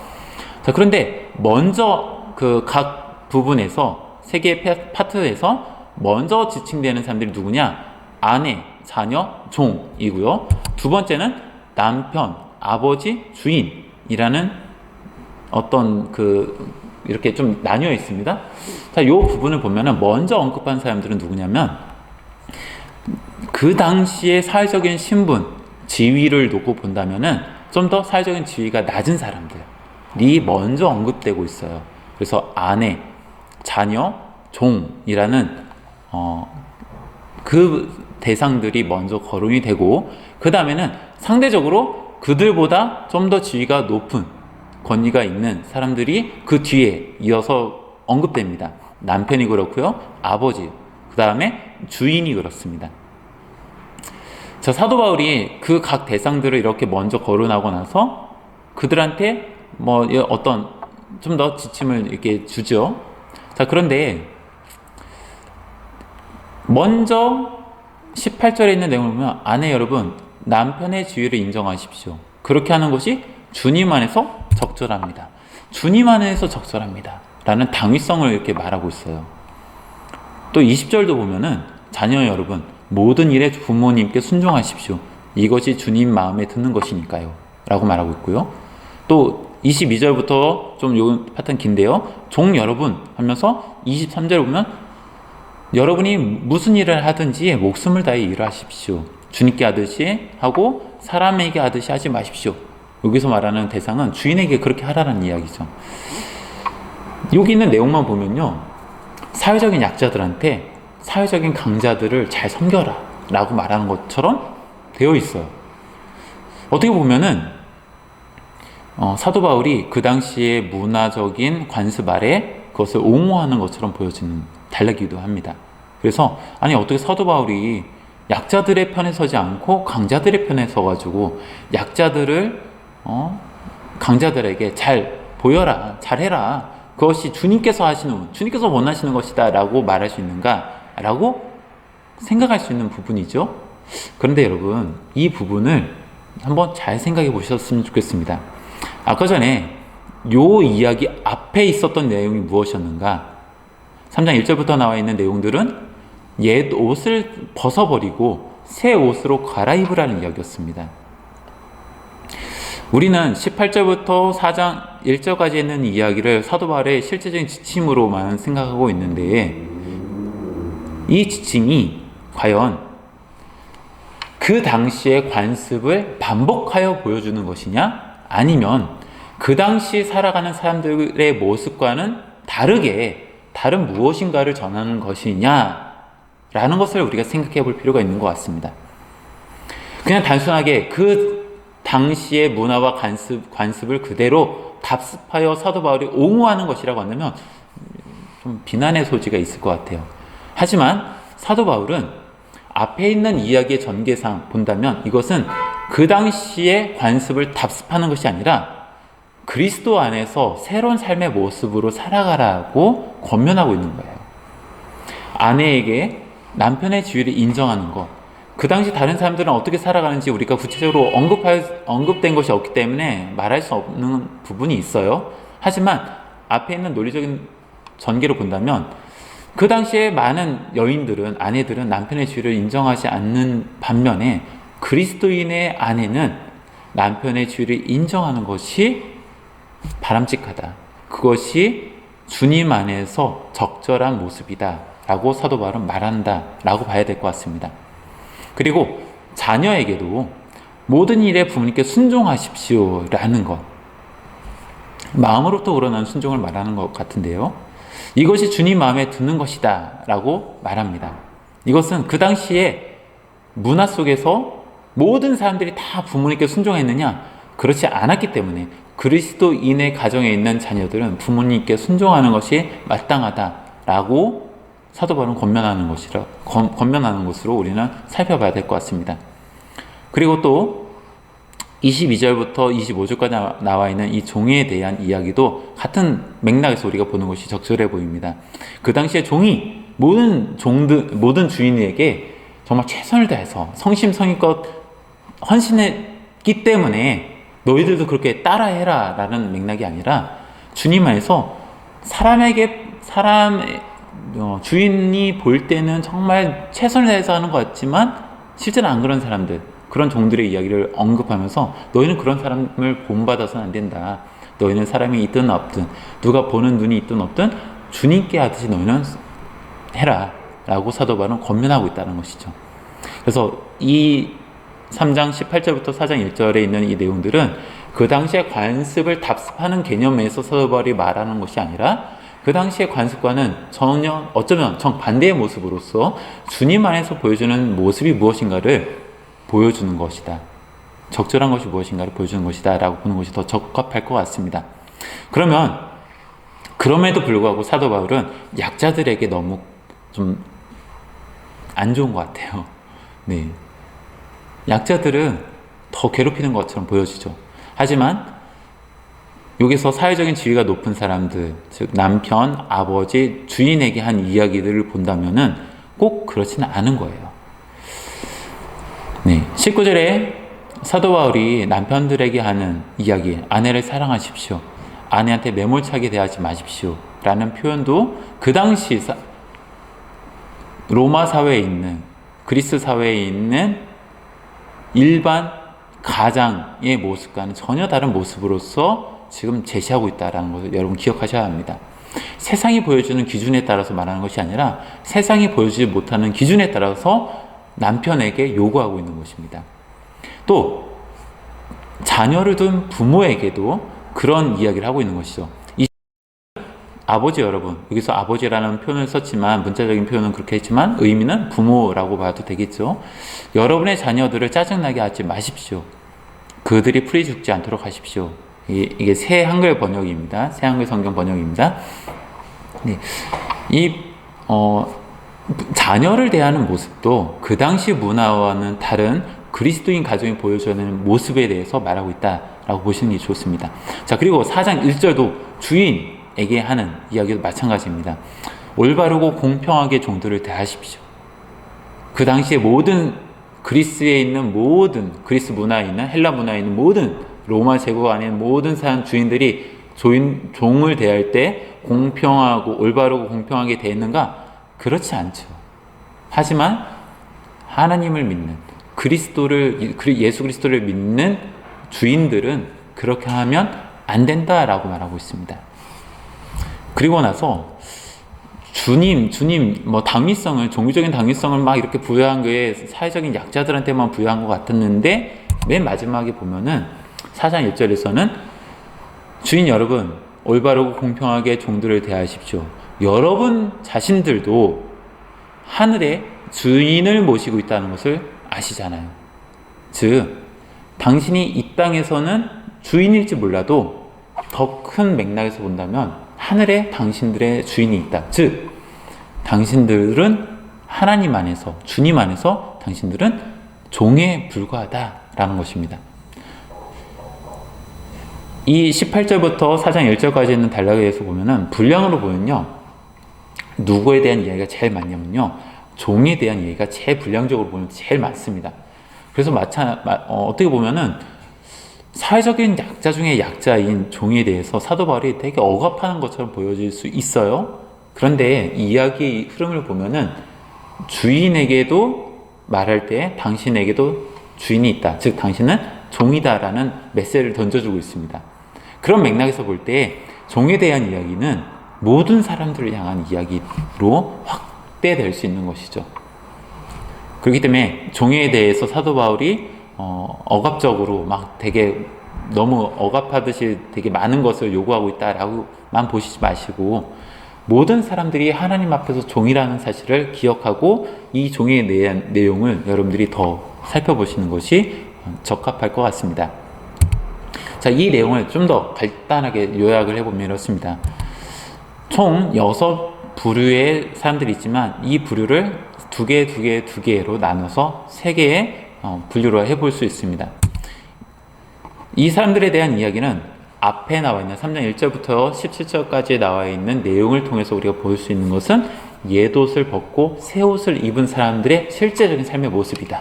자, 그런데 먼저 그 각 부분에서 3개의 파트에서 먼저 지칭되는 사람들이 누구냐? 아내, 자녀, 종이고요. 두 번째는 남편, 아버지, 주인이라는 어떤 이렇게 좀 나뉘어 있습니다. 자, 이 부분을 보면은 먼저 언급한 사람들은 누구냐면 그 당시의 사회적인 신분, 지위를 놓고 본다면은 좀 더 사회적인 지위가 낮은 사람들이 먼저 언급되고 있어요. 그래서 아내, 자녀, 종이라는 그 대상들이 먼저 거론이 되고 그 다음에는 상대적으로 그들보다 좀 더 지위가 높은 권위가 있는 사람들이 그 뒤에 이어서 언급됩니다. 남편이 그렇고요, 아버지, 그 다음에 주인이 그렇습니다. 자, 사도 바울이 그 각 대상들을 이렇게 먼저 거론하고 나서 그들한테 어떤 좀 더 지침을 이렇게 주죠. 자, 그런데 먼저 18절에 있는 내용을 보면 아내 여러분, 남편의 지위를 인정하십시오. 그렇게 하는 것이 주님 안에서 적절합니다. 주님 안에서 적절합니다. 라는 당위성을 이렇게 말하고 있어요. 또 20절도 보면은 자녀 여러분, 모든 일에 부모님께 순종하십시오. 이것이 주님 마음에 드는 것이니까요. 라고 말하고 있고요. 또 22절부터 좀 요 파트는 긴데요. 종 여러분 하면서 23절 보면 여러분이 무슨 일을 하든지 목숨을 다해 일하십시오. 주님께 하듯이 하고 사람에게 하듯이 하지 마십시오. 여기서 말하는 대상은 주인에게 그렇게 하라는 이야기죠. 여기 있는 내용만 보면요, 사회적인 약자들한테 사회적인 강자들을 잘 섬겨라 라고 말하는 것처럼 되어 있어요. 어떻게 보면은 사도 바울이 그 당시의 문화적인 관습 아래 그것을 옹호하는 것처럼 보여지는 달라기도 합니다. 그래서 어떻게 사도 바울이 약자들의 편에 서지 않고 강자들의 편에 서가지고 약자들을 강자들에게 잘 보여라, 잘해라, 그것이 주님께서 원하시는 것이다 라고 말할 수 있는가 라고 생각할 수 있는 부분이죠. 그런데 여러분, 이 부분을 한번 잘 생각해 보셨으면 좋겠습니다. 아까 전에 요 이야기 앞에 있었던 내용이 무엇이었는가? 3장 1절부터 나와 있는 내용들은 옛 옷을 벗어버리고 새 옷으로 갈아입으라는 이야기였습니다. 우리는 18절부터 4장 1절까지 있는 이야기를 사도 바울의 실제적인 지침으로만 생각하고 있는데, 이 지침이 과연 그 당시의 관습을 반복하여 보여주는 것이냐, 아니면 그 당시 살아가는 사람들의 모습과는 다르게 다른 무엇인가를 전하는 것이냐 라는 것을 우리가 생각해 볼 필요가 있는 것 같습니다. 그냥 단순하게 그 당시의 문화와 관습을 그대로 답습하여 사도 바울이 옹호하는 것이라고 한다면 좀 비난의 소지가 있을 것 같아요. 하지만 사도 바울은 앞에 있는 이야기의 전개상 본다면 이것은 그 당시의 관습을 답습하는 것이 아니라 그리스도 안에서 새로운 삶의 모습으로 살아가라고 권면하고 있는 거예요. 아내에게 남편의 지위를 인정하는 것, 그 당시 다른 사람들은 어떻게 살아가는지 우리가 구체적으로 언급된 것이 없기 때문에 말할 수 없는 부분이 있어요. 하지만 앞에 있는 논리적인 전개로 본다면 그 당시에 많은 여인들은, 아내들은 남편의 지위를 인정하지 않는 반면에 그리스도인의 아내는 남편의 지위를 인정하는 것이 바람직하다. 그것이 주님 안에서 적절한 모습이다 라고 사도 바울은 말한다 라고 봐야 될 것 같습니다. 그리고 자녀에게도 모든 일에 부모님께 순종하십시오 라는 것, 마음으로부터 우러나는 순종을 말하는 것 같은데요, 이것이 주님 마음에 드는 것이다 라고 말합니다. 이것은 그 당시에 문화 속에서 모든 사람들이 다 부모님께 순종했느냐? 그렇지 않았기 때문에 그리스도인의 가정에 있는 자녀들은 부모님께 순종하는 것이 마땅하다라고 사도 바울은 권면하는 것으로 우리는 살펴봐야 될 것 같습니다. 그리고 또 22절부터 25절까지 나와 있는 이 종에 대한 이야기도 같은 맥락에서 우리가 보는 것이 적절해 보입니다. 그 당시에 종이 모든 주인에게 정말 최선을 다해서 성심성의껏 헌신했기 때문에 너희들도 그렇게 따라해라 라는 맥락이 아니라, 주님 안에서 주인이 볼 때는 정말 최선을 다해서 하는 것 같지만 실제는 안 그런 사람들, 그런 종들의 이야기를 언급하면서 너희는 그런 사람을 본받아서는 안 된다. 너희는 사람이 있든 없든, 누가 보는 눈이 있든 없든 주님께 하듯이 너희는 해라 라고 사도 바울은 권면하고 있다는 것이죠. 그래서 이 3장 18절부터 4장 1절에 있는 이 내용들은 그 당시의 관습을 답습하는 개념에서 사도 바울이 말하는 것이 아니라 그 당시의 관습과는 전혀 어쩌면 정반대의 모습으로서 주님 안에서 보여주는 모습이 무엇인가를 보여주는 것이다. 적절한 것이 무엇인가를 보여주는 것이다 라고 보는 것이 더 적합할 것 같습니다. 그럼에도 불구하고 사도 바울은 약자들에게 너무 좀 안 좋은 것 같아요. 네. 약자들은 더 괴롭히는 것처럼 보여지죠. 하지만 여기서 사회적인 지위가 높은 사람들, 즉 남편, 아버지, 주인에게 한 이야기들을 본다면은 꼭 그렇지는 않은 거예요. 네. 19절에 사도 바울이 남편들에게 하는 이야기, 아내를 사랑하십시오, 아내한테 매몰차게 대하지 마십시오 라는 표현도 그 당시 로마 사회에 있는, 그리스 사회에 있는 일반 가장의 모습과는 전혀 다른 모습으로서 지금 제시하고 있다는 것을 여러분 기억하셔야 합니다. 세상이 보여주는 기준에 따라서 말하는 것이 아니라 세상이 보여주지 못하는 기준에 따라서 남편에게 요구하고 있는 것입니다. 또 자녀를 둔 부모에게도 그런 이야기를 하고 있는 것이죠. 아버지 여러분, 여기서 아버지라는 표현을 썼지만 문자적인 표현은 그렇게 했지만 의미는 부모라고 봐도 되겠죠. 여러분의 자녀들을 짜증나게 하지 마십시오. 그들이 풀이 죽지 않도록 하십시오. 이게 새 한글 번역입니다. 새 한글 성경 번역입니다. 네. 자녀를 대하는 모습도 그 당시 문화와는 다른 그리스도인 가정이 보여주는 모습에 대해서 말하고 있다라고 보시는 게 좋습니다. 자, 그리고 4장 1절도 주인에게 하는 이야기도 마찬가지입니다. 올바르고 공평하게 종들을 대하십시오. 그 당시에 모든 그리스에 있는 모든, 그리스 문화에 있는, 헬라 문화에 있는 모든, 로마 제국 안에 있는 모든 사람 주인들이 종을 대할 때 공평하고 올바르고 공평하게 대했는가? 그렇지 않죠. 하지만 하나님을 믿는, 예수 그리스도를 믿는 주인들은 그렇게 하면 안 된다라고 말하고 있습니다. 그리고 나서 주님, 당위성을, 종교적인 당위성을 막 이렇게 부여한 게 사회적인 약자들한테만 부여한 것 같았는데, 맨 마지막에 보면은 4장 1절에서는 주인 여러분, 올바르고 공평하게 종들을 대하십시오. 여러분 자신들도 하늘에 주인을 모시고 있다는 것을 아시잖아요. 즉, 당신이 이 땅에서는 주인일지 몰라도 더 큰 맥락에서 본다면 하늘에 당신들의 주인이 있다. 즉, 당신들은 하나님 안에서, 주님 안에서 당신들은 종에 불과하다라는 것입니다. 이 18절부터 4장 1절까지 있는 단락에서 보면은 분량으로 보면요, 누구에 대한 이야기가 제일 많냐면요, 종에 대한 이야기가 제일 분량적으로 보면 제일 많습니다. 그래서 어떻게 보면은 사회적인 약자 중에 약자인 종에 대해서 사도 바울이 되게 억압하는 것처럼 보여질 수 있어요. 그런데 이 이야기의 흐름을 보면은 주인에게도 말할 때 당신에게도 주인이 있다. 즉, 당신은 종이다라는 메시지를 던져주고 있습니다. 그런 맥락에서 볼 때 종에 대한 이야기는 모든 사람들을 향한 이야기로 확대될 수 있는 것이죠. 그렇기 때문에 종에 대해서 사도 바울이 억압적으로 막 되게 너무 억압하듯이 되게 많은 것을 요구하고 있다라고만 보시지 마시고, 모든 사람들이 하나님 앞에서 종이라는 사실을 기억하고 이 종에 대한 내용을 여러분들이 더 살펴보시는 것이 적합할 것 같습니다. 자, 이 내용을 좀 더 간단하게 요약을 해보면 이렇습니다. 총 6부류의 사람들이 있지만 이 부류를 두 개로 나눠서 3개의 분류로 해볼 수 있습니다. 이 사람들에 대한 이야기는 앞에 나와 있는 3장 1절부터 17절까지 나와 있는 내용을 통해서 우리가 볼 수 있는 것은 옛옷을 벗고 새 옷을 입은 사람들의 실제적인 삶의 모습이다.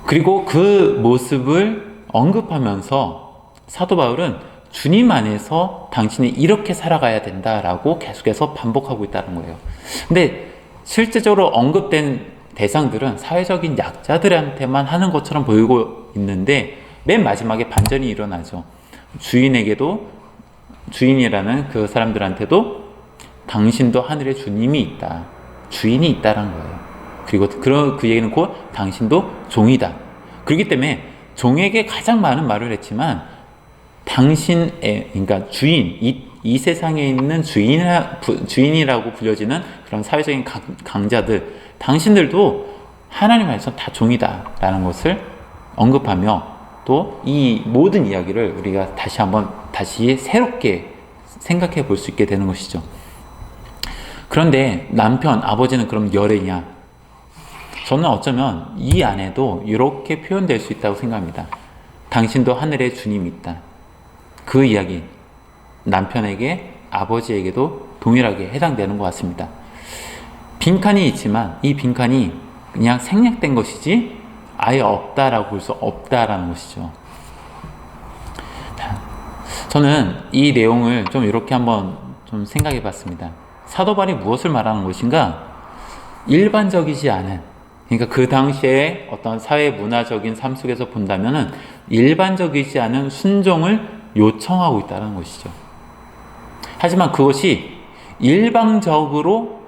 그리고 그 모습을 언급하면서 사도 바울은 주님 안에서 당신이 이렇게 살아가야 된다라고 계속해서 반복하고 있다는 거예요. 근데 실제적으로 언급된 대상들은 사회적인 약자들한테만 하는 것처럼 보이고 있는데, 맨 마지막에 반전이 일어나죠. 주인이라는 그 사람들한테도 당신도 하늘에 주님이 있다, 주인이 있다라는 거예요. 그리고 그 얘기는 곧 당신도 종이다. 그렇기 때문에 종에게 가장 많은 말을 했지만, 그러니까 주인, 이 세상에 있는 주인이라고 불려지는 그런 사회적인 강자들, 당신들도 하나님 안에서 다 종이다라는 것을 언급하며, 또 이 모든 이야기를 우리가 다시 새롭게 생각해 볼 수 있게 되는 것이죠. 그런데 아버지는 그럼 열애냐? 저는 어쩌면 이 안에도 이렇게 표현될 수 있다고 생각합니다. 당신도 하늘에 주님이 있다. 그 이야기, 남편에게, 아버지에게도 동일하게 해당되는 것 같습니다. 빈칸이 있지만 이 빈칸이 그냥 생략된 것이지 아예 없다라고 볼 수 없다라는 것이죠. 저는 이 내용을 좀 이렇게 한번 좀 생각해 봤습니다. 사도 바울이 무엇을 말하는 것인가? 일반적이지 않은, 그러니까 그 당시에 어떤 사회 문화적인 삶 속에서 본다면은 일반적이지 않은 순종을 요청하고 있다는 것이죠. 하지만 그것이 일방적으로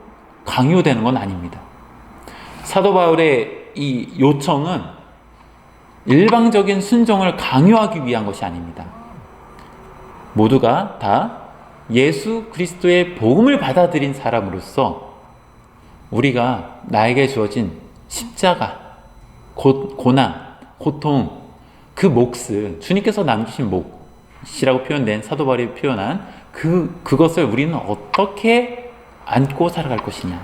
강요되는 건 아닙니다. 사도 바울의 이 요청은 일방적인 순종을 강요하기 위한 것이 아닙니다. 모두가 다 예수 그리스도의 복음을 받아들인 사람으로서 우리가 나에게 주어진 십자가, 고난, 고통, 그 몫을 주님께서 남기신 몫이라고 표현된 사도 바울이 표현한 그것을 우리는 어떻게 안고 살아갈 것이냐.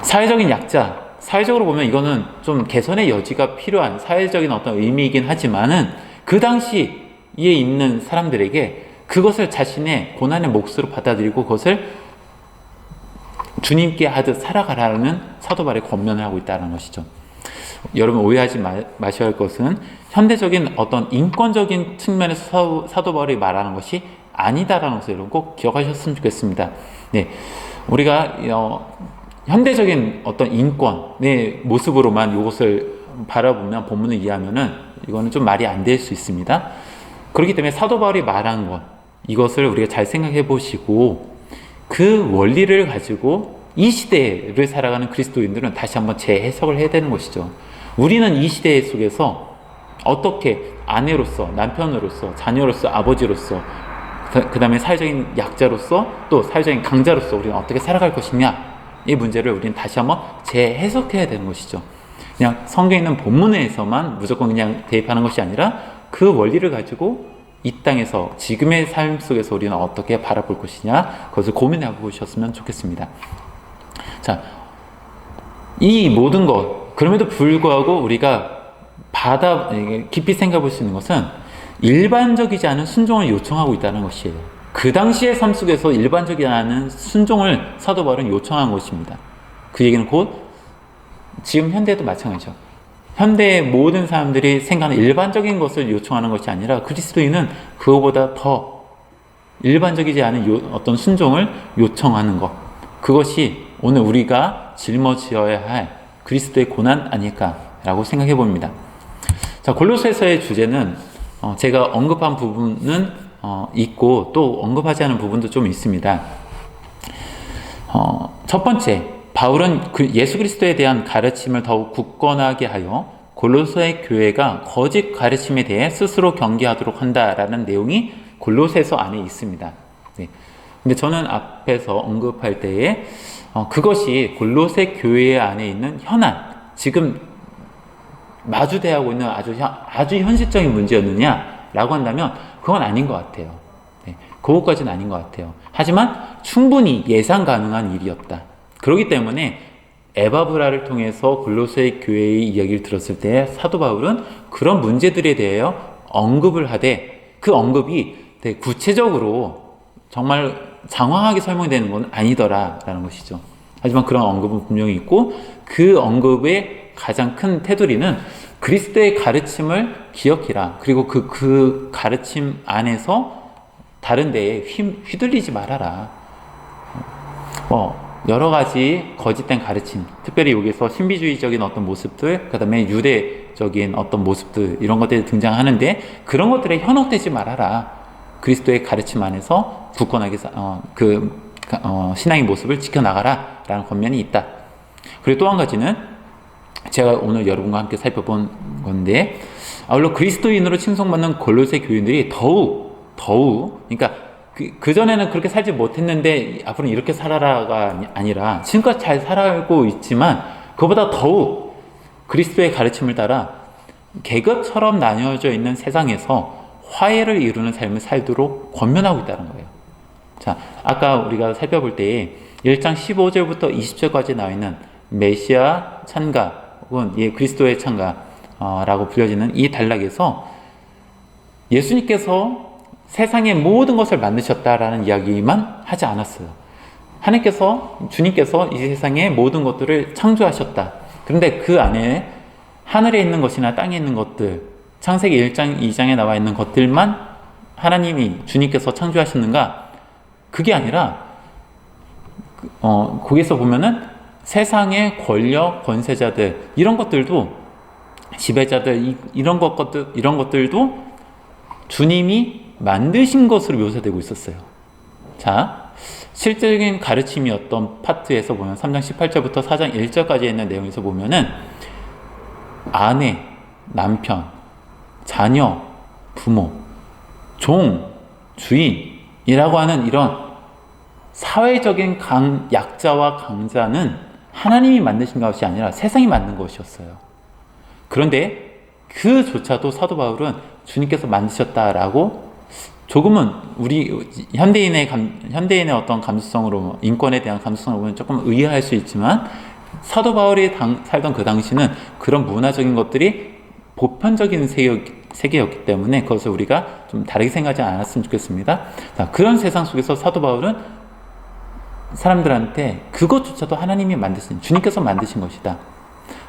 사회적인 약자, 사회적으로 보면 이거는 좀 개선의 여지가 필요한 사회적인 어떤 의미이긴 하지만은 그 당시에 있는 사람들에게 그것을 자신의 고난의 몫으로 받아들이고 그것을 주님께 하듯 살아가라는 사도 바울이 권면을 하고 있다는 것이죠. 여러분 오해하지 마셔야 할 것은 현대적인 어떤 인권적인 측면에서 사도 바울이 말하는 것이 아니다라는 것을 여러분 꼭 기억하셨으면 좋겠습니다. 네, 우리가 현대적인 어떤 인권의 모습으로만 이것을 바라보면 본문을 이해하면은 이거는 좀 말이 안 될 수 있습니다. 그렇기 때문에 사도 바울이 말한 것 이것을 우리가 잘 생각해 보시고 그 원리를 가지고 이 시대를 살아가는 그리스도인들은 다시 한번 재해석을 해야 되는 것이죠. 우리는 이 시대 속에서 어떻게 아내로서, 남편으로서, 자녀로서, 아버지로서, 그 다음에 사회적인 약자로서, 또 사회적인 강자로서 우리는 어떻게 살아갈 것이냐, 이 문제를 우리는 다시 한번 재해석해야 되는 것이죠. 그냥 성경에 있는 본문에서만 무조건 그냥 대입하는 것이 아니라 그 원리를 가지고 이 땅에서 지금의 삶 속에서 우리는 어떻게 바라볼 것이냐, 그것을 고민해 보셨으면 좋겠습니다. 자, 이 모든 것, 그럼에도 불구하고 우리가 깊이 생각해 볼 수 있는 것은 일반적이지 않은 순종을 요청하고 있다는 것이에요. 그 당시의 삶 속에서 일반적이지 않은 순종을 사도 바울은 요청한 것입니다. 그 얘기는 곧 지금 현대도 마찬가지죠. 현대의 모든 사람들이 생각하는 일반적인 것을 요청하는 것이 아니라 그리스도인은 그거보다 더 일반적이지 않은 어떤 순종을 요청하는 것, 그것이 오늘 우리가 짊어지어야 할 그리스도의 고난 아닐까라고 생각해 봅니다. 자, 골로새서의 주제는 제가 언급한 부분은 있고 또 언급하지 않은 부분도 좀 있습니다. 첫 번째, 바울은 예수 그리스도에 대한 가르침을 더욱 굳건하게 하여 골로새 교회가 거짓 가르침에 대해 스스로 경계하도록 한다라는 내용이 골로새서 안에 있습니다. 네. 근데 저는 앞에서 언급할 때에 그것이 골로새 교회 안에 있는 현안, 지금 마주대하고 있는 아주 현실적인 문제였느냐라고 한다면 그건 아닌 것 같아요. 네, 그것까지는 아닌 것 같아요. 하지만 충분히 예상 가능한 일이었다. 그렇기 때문에 에바브라를 통해서 골로새 교회의 이야기를 들었을 때 사도 바울은 그런 문제들에 대하여 언급을 하되 그 언급이 되게 구체적으로 정말 장황하게 설명되는 건 아니더라라는 것이죠. 하지만 그런 언급은 분명히 있고 그 언급의 가장 큰 테두리는 그리스도의 가르침을 기억해라. 그리고 그 가르침 안에서 다른 데에 휘둘리지 말아라. 여러 가지 거짓된 가르침, 특별히 여기서 신비주의적인 어떤 모습들, 그 다음에 유대적인 어떤 모습들, 이런 것들이 등장하는데 그런 것들에 현혹되지 말아라. 그리스도의 가르침 안에서 굳건하게 신앙의 모습을 지켜나가라 라는 권면이 있다. 그리고 또 한 가지는 제가 오늘 여러분과 함께 살펴본 건데, 아울러 그리스도인으로 칭송받는 골로새 교인들이 더욱 그러니까 그전에는 그렇게 살지 못했는데 앞으로는 이렇게 살아라가 아니라 지금까지 잘 살아가고 있지만 그보다 더욱 그리스도의 가르침을 따라 계급처럼 나뉘어져 있는 세상에서 화해를 이루는 삶을 살도록 권면하고 있다는 거예요. 자, 아까 우리가 살펴볼 때에 1장 15절부터 20절까지 나와 있는 메시아 찬가 혹은 그리스도의 찬가라고 불려지는 이 단락에서 예수님께서 세상의 모든 것을 만드셨다라는 이야기만 하지 않았어요. 주님께서 이 세상의 모든 것들을 창조하셨다. 그런데 그 안에 하늘에 있는 것이나 땅에 있는 것들, 창세기 1장, 2장에 나와 있는 것들만 주님께서 창조하셨는가? 그게 아니라 거기서 보면은 세상의 권력, 권세자들, 이런 것들도, 지배자들, 이런 것들도 주님이 만드신 것으로 묘사되고 있었어요. 자, 실질적인 가르침이었던 파트에서 보면 3장 18절부터 4장 1절까지 있는 내용에서 보면은 아내, 남편, 자녀, 부모, 종, 주인이라고 하는 이런 사회적인 약자와 강자는 하나님이 만드신 것이 아니라 세상이 만든 것이었어요. 그런데 그조차도 사도 바울은 주님께서 만드셨다라고 조금은 우리 현대인의 어떤 감수성으로, 인권에 대한 감수성으로 보면 조금 의아할 수 있지만 사도 바울이 살던 그 당시는 그런 문화적인 것들이 보편적인 세계였기 때문에 그것을 우리가 좀 다르게 생각하지 않았으면 좋겠습니다. 자, 그런 세상 속에서 사도 바울은 사람들한테 그것조차도 하나님이 만드신, 주님께서 만드신 것이다.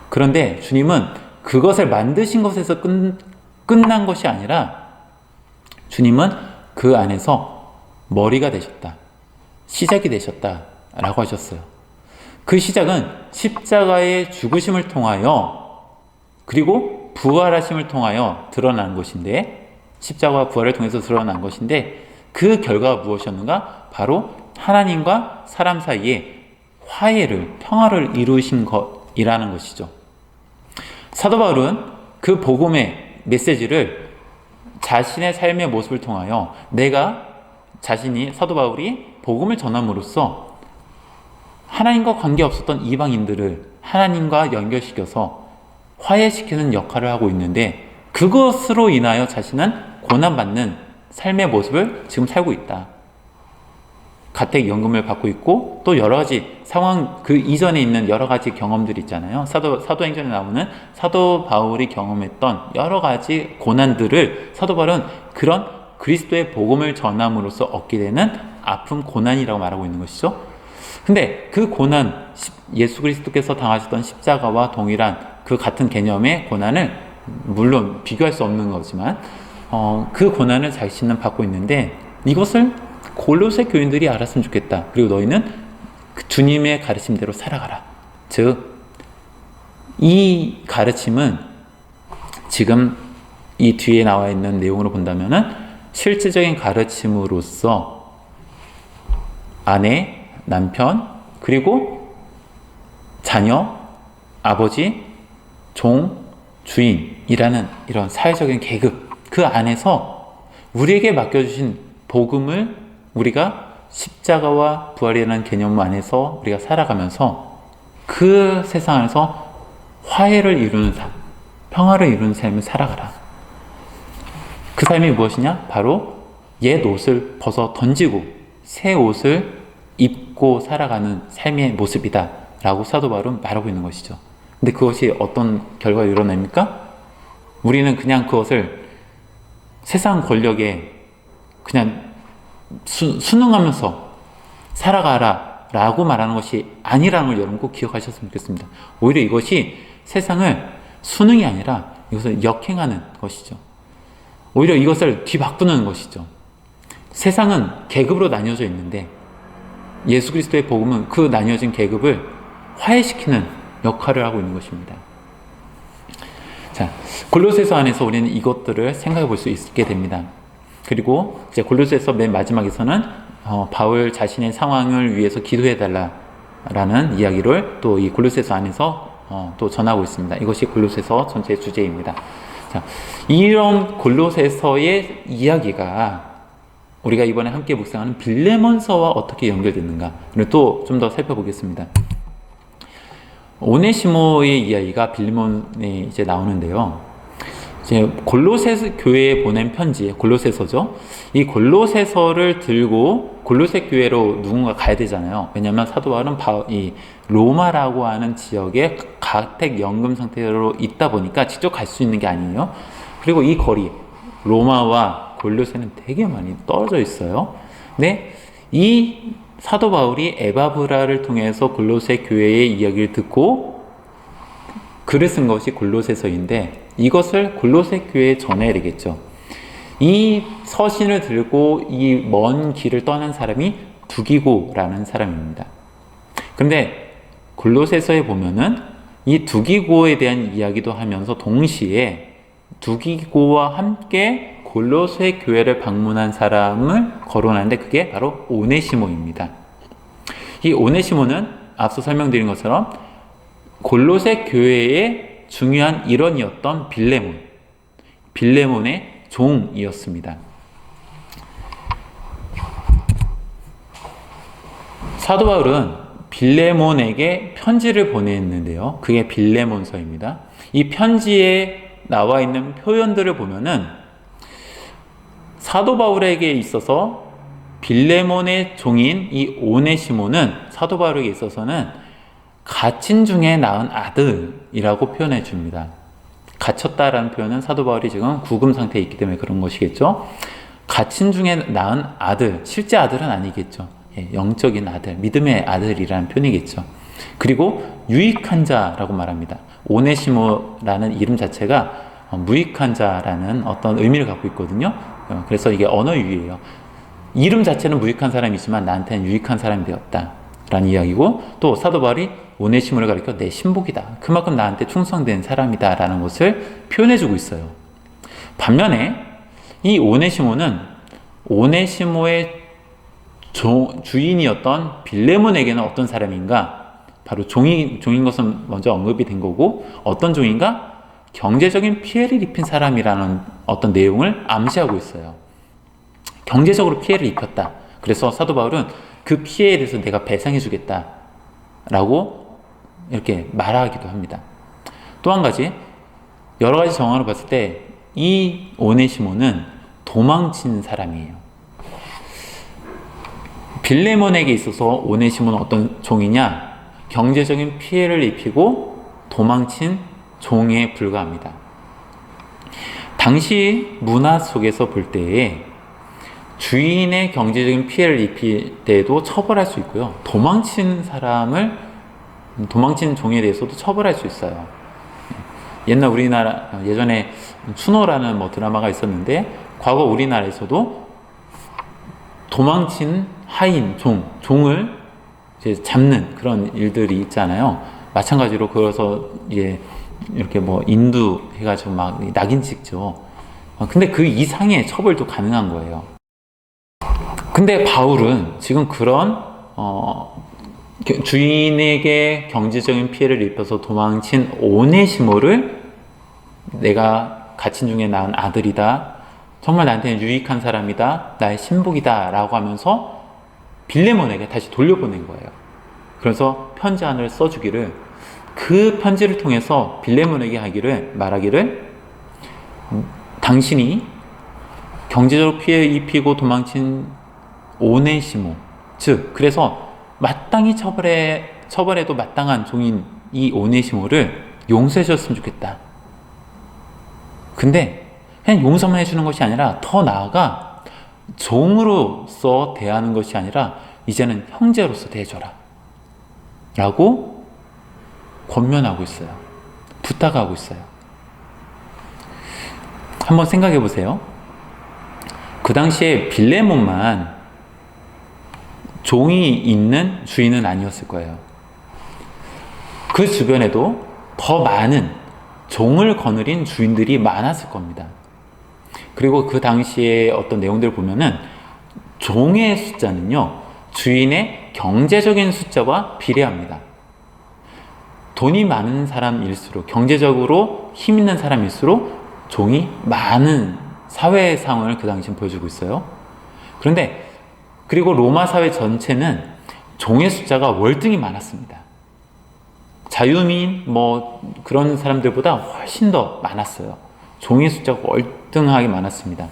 그런데 주님은 그것을 만드신 것에서 끝난 것이 아니라 주님은 그 안에서 머리가 되셨다. 시작이 되셨다. 라고 하셨어요. 그 시작은 십자가의 죽으심을 통하여 그리고 부활하심을 통하여 드러난 것인데, 십자가와 부활을 통해서 드러난 것인데, 그 결과가 무엇이었는가? 바로 하나님과 사람 사이에 화해를, 평화를 이루신 것이라는 것이죠. 사도 바울은 그 복음의 메시지를 자신의 삶의 모습을 통하여 사도 바울이 복음을 전함으로써 하나님과 관계없었던 이방인들을 하나님과 연결시켜서 화해시키는 역할을 하고 있는데, 그것으로 인하여 자신은 고난받는 삶의 모습을 지금 살고 있다. 가택연금을 받고 있고, 또 여러 가지 상황, 그 이전에 있는 여러 가지 경험들이 있잖아요. 사도행전에 나오는 사도 바울이 경험했던 여러 가지 고난들을 사도 바울은 그런 그리스도의 복음을 전함으로써 얻게 되는 아픔, 고난이라고 말하고 있는 것이죠. 근데 그 고난, 예수 그리스도께서 당하셨던 십자가와 동일한 그 같은 개념의 고난을 물론 비교할 수 없는 거지만 그 고난을 자신은 받고 있는데, 이것을 골로새 교인들이 알았으면 좋겠다. 그리고 너희는 그 주님의 가르침대로 살아가라. 즉, 이 가르침은 지금 이 뒤에 나와 있는 내용으로 본다면은 실질적인 가르침으로서 아내, 남편, 그리고 자녀, 아버지, 종, 주인이라는 이런 사회적인 계급, 그 안에서 우리에게 맡겨주신 복음을 우리가 십자가와 부활이라는 개념 안에서 우리가 살아가면서 그 세상 안에서 화해를 이루는 삶, 평화를 이루는 삶을 살아가라. 그 삶이 무엇이냐? 바로 옛 옷을 벗어 던지고 새 옷을 입고 살아가는 삶의 모습이다 라고 사도 바울은 말하고 있는 것이죠. 근데 그것이 어떤 결과를 이뤄냅니까? 우리는 그냥 그것을 세상 권력에 그냥 순응하면서 살아가라 라고 말하는 것이 아니라는 걸 여러분 꼭 기억하셨으면 좋겠습니다. 오히려 이것이 세상을 순응이 아니라 이것을 역행하는 것이죠. 오히려 이것을 뒤바꾸는 것이죠. 세상은 계급으로 나뉘어져 있는데 예수 그리스도의 복음은 그 나뉘어진 계급을 화해시키는 역할을 하고 있는 것입니다. 자, 골로새서 안에서 우리는 이것들을 생각해 볼 수 있게 됩니다. 그리고 이제 골로새서 맨 마지막에서는 바울 자신의 상황을 위해서 기도해 달라라는 이야기를 또 이 골로새서 안에서 또 전하고 있습니다. 이것이 골로새서 전체 주제입니다. 자, 이런 골로새서의 이야기가 우리가 이번에 함께 묵상하는 빌레몬서와 어떻게 연결되는가를 또 좀 더 살펴보겠습니다. 오네시모의 이야기가 빌레몬에 이제 나오는데요. 이제 골로새 교회에 보낸 편지, 골로새서죠. 이 골로새서를 들고 골로새 교회로 누군가 가야 되잖아요. 왜냐하면 사도 바울은 이 로마라고 하는 지역에 가택연금 상태로 있다 보니까 직접 갈 수 있는 게 아니에요. 그리고 이 거리, 로마와 골로새는 되게 많이 떨어져 있어요. 근데 이 사도 바울이 에바브라를 통해서 골로새 교회의 이야기를 듣고 글을 쓴 것이 골로새서인데, 이것을 골로새 교회에 전해야 되겠죠. 이 서신을 들고 이 먼 길을 떠난 사람이 두기고라는 사람입니다. 그런데 골로새서에 보면은 이 두기고에 대한 이야기도 하면서 동시에 두기고와 함께 골로새 교회를 방문한 사람을 거론하는데 그게 바로 오네시모입니다. 이 오네시모는 앞서 설명드린 것처럼 골로새 교회의 중요한 일원이었던 빌레몬의 종이었습니다. 사도 바울은 빌레몬에게 편지를 보냈는데요. 그게 빌레몬서입니다. 이 편지에 나와 있는 표현들을 보면은 사도 바울에게 있어서 빌레몬의 종인 이 오네시모는 사도 바울에게 있어서는 갇힌 중에 낳은 아들이라고 표현해 줍니다. 갇혔다라는 표현은 사도 바울이 지금 구금 상태에 있기 때문에 그런 것이겠죠. 갇힌 중에 낳은 아들, 실제 아들은 아니겠죠. 영적인 아들, 믿음의 아들이라는 표현이겠죠. 그리고 유익한 자라고 말합니다. 오네시모라는 이름 자체가 무익한 자라는 어떤 의미를 갖고 있거든요. 그래서 이게 언어 유희예요. 이름 자체는 무익한 사람이지만 나한테는 유익한 사람이 되었다 라는 이야기고, 또 사도 바울이 오네시모를 가리켜 내 신복이다, 그만큼 나한테 충성된 사람이다 라는 것을 표현해주고 있어요. 반면에 이 오네시모는 오네시모의 주인이었던 빌레몬에게는 어떤 사람인가? 바로 종인 것은 먼저 언급이 된 거고, 어떤 종인가? 경제적인 피해를 입힌 사람이라는 어떤 내용을 암시하고 있어요. 경제적으로 피해를 입혔다. 그래서 사도 바울은 그 피해에 대해서 내가 배상해 주겠다 라고 이렇게 말하기도 합니다. 또 한 가지, 여러 가지 정황을 봤을 때 이 오네시모는 도망친 사람이에요. 빌레몬에게 있어서 오네시모는 어떤 종이냐? 경제적인 피해를 입히고 도망친 종에 불과합니다. 당시 문화 속에서 볼 때에 주인의 경제적인 피해를 입힐 때에도 처벌할 수 있고요. 도망친 종에 대해서도 처벌할 수 있어요. 옛날 우리나라, 예전에 추노라는 드라마가 있었는데, 과거 우리나라에서도 도망친 하인, 종을 이제 잡는 그런 일들이 있잖아요. 마찬가지로 그래서 이렇게 인두해가지고 막 낙인 찍죠. 근데 그 이상의 처벌도 가능한 거예요. 근데 바울은 지금 그런 주인에게 경제적인 피해를 입혀서 도망친 오네시모를 내가 갇힌 중에 낳은 아들이다, 정말 나한테는 유익한 사람이다, 나의 신복이다 라고 하면서 빌레몬에게 다시 돌려보낸 거예요. 그래서 편지 하나를 써주기를, 그 편지를 통해서 빌레몬에게 말하기를 당신이 경제적으로 피해 입히고 도망친 오네시모, 즉 그래서 마땅히 처벌해도 마땅한 종인 이 오네시모를 용서해 줬으면 좋겠다. 근데 그냥 용서만 해주는 것이 아니라 더 나아가 종으로서 대하는 것이 아니라 이제는 형제로서 대해줘라 라고 권면하고 있어요. 부탁하고 있어요. 한번 생각해 보세요. 그 당시에 빌레몬만 종이 있는 주인은 아니었을 거예요. 그 주변에도 더 많은 종을 거느린 주인들이 많았을 겁니다. 그리고 그 당시에 어떤 내용들을 보면은 종의 숫자는요, 주인의 경제적인 숫자와 비례합니다. 돈이 많은 사람일수록, 경제적으로 힘 있는 사람일수록 종이 많은 사회 상황을 그 당시에 보여주고 있어요. 그리고 로마 사회 전체는 종의 숫자가 월등히 많았습니다. 자유민 그런 사람들보다 훨씬 더 많았어요. 종의 숫자가 월등하게 많았습니다.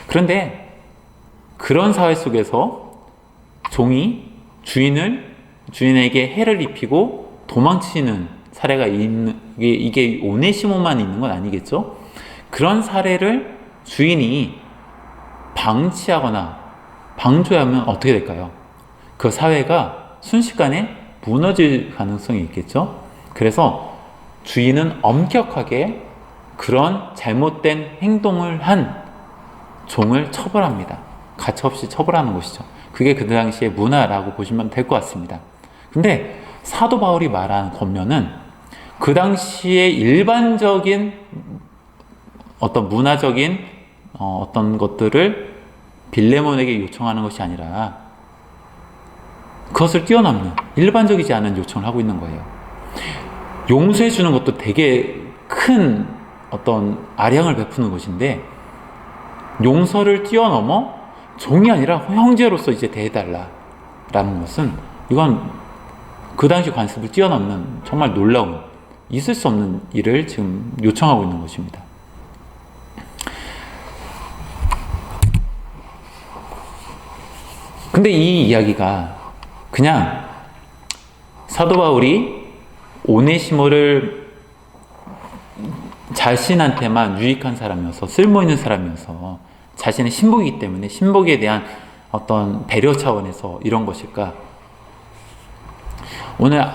그런데 그런 사회 속에서 종이 주인에게 해를 입히고 도망치는 사례가 이게 오네시모만 있는 건 아니겠죠? 그런 사례를 주인이 방치하거나 방조하면 어떻게 될까요? 그 사회가 순식간에 무너질 가능성이 있겠죠? 그래서 주인은 엄격하게 그런 잘못된 행동을 한 종을 처벌합니다. 가차없이 처벌하는 것이죠. 그게 그 당시의 문화라고 보시면 될 것 같습니다. 근데 사도 바울이 말한 권면은 그 당시의 일반적인 어떤 문화적인 어떤 것들을 빌레몬에게 요청하는 것이 아니라 그것을 뛰어넘는 일반적이지 않은 요청을 하고 있는 거예요. 용서해 주는 것도 되게 큰 어떤 아량을 베푸는 것인데, 용서를 뛰어넘어 종이 아니라 형제로서 이제 대해달라라는 것은, 이건 그 당시 관습을 뛰어넘는 정말 놀라운, 있을 수 없는 일을 지금 요청하고 있는 것입니다. 근데 이 이야기가 그냥 사도 바울이 오네시모를 자신한테만 유익한 사람이어서, 쓸모있는 사람이어서, 자신의 신복이기 때문에 신복에 대한 어떤 배려 차원에서 이런 것일까? 오늘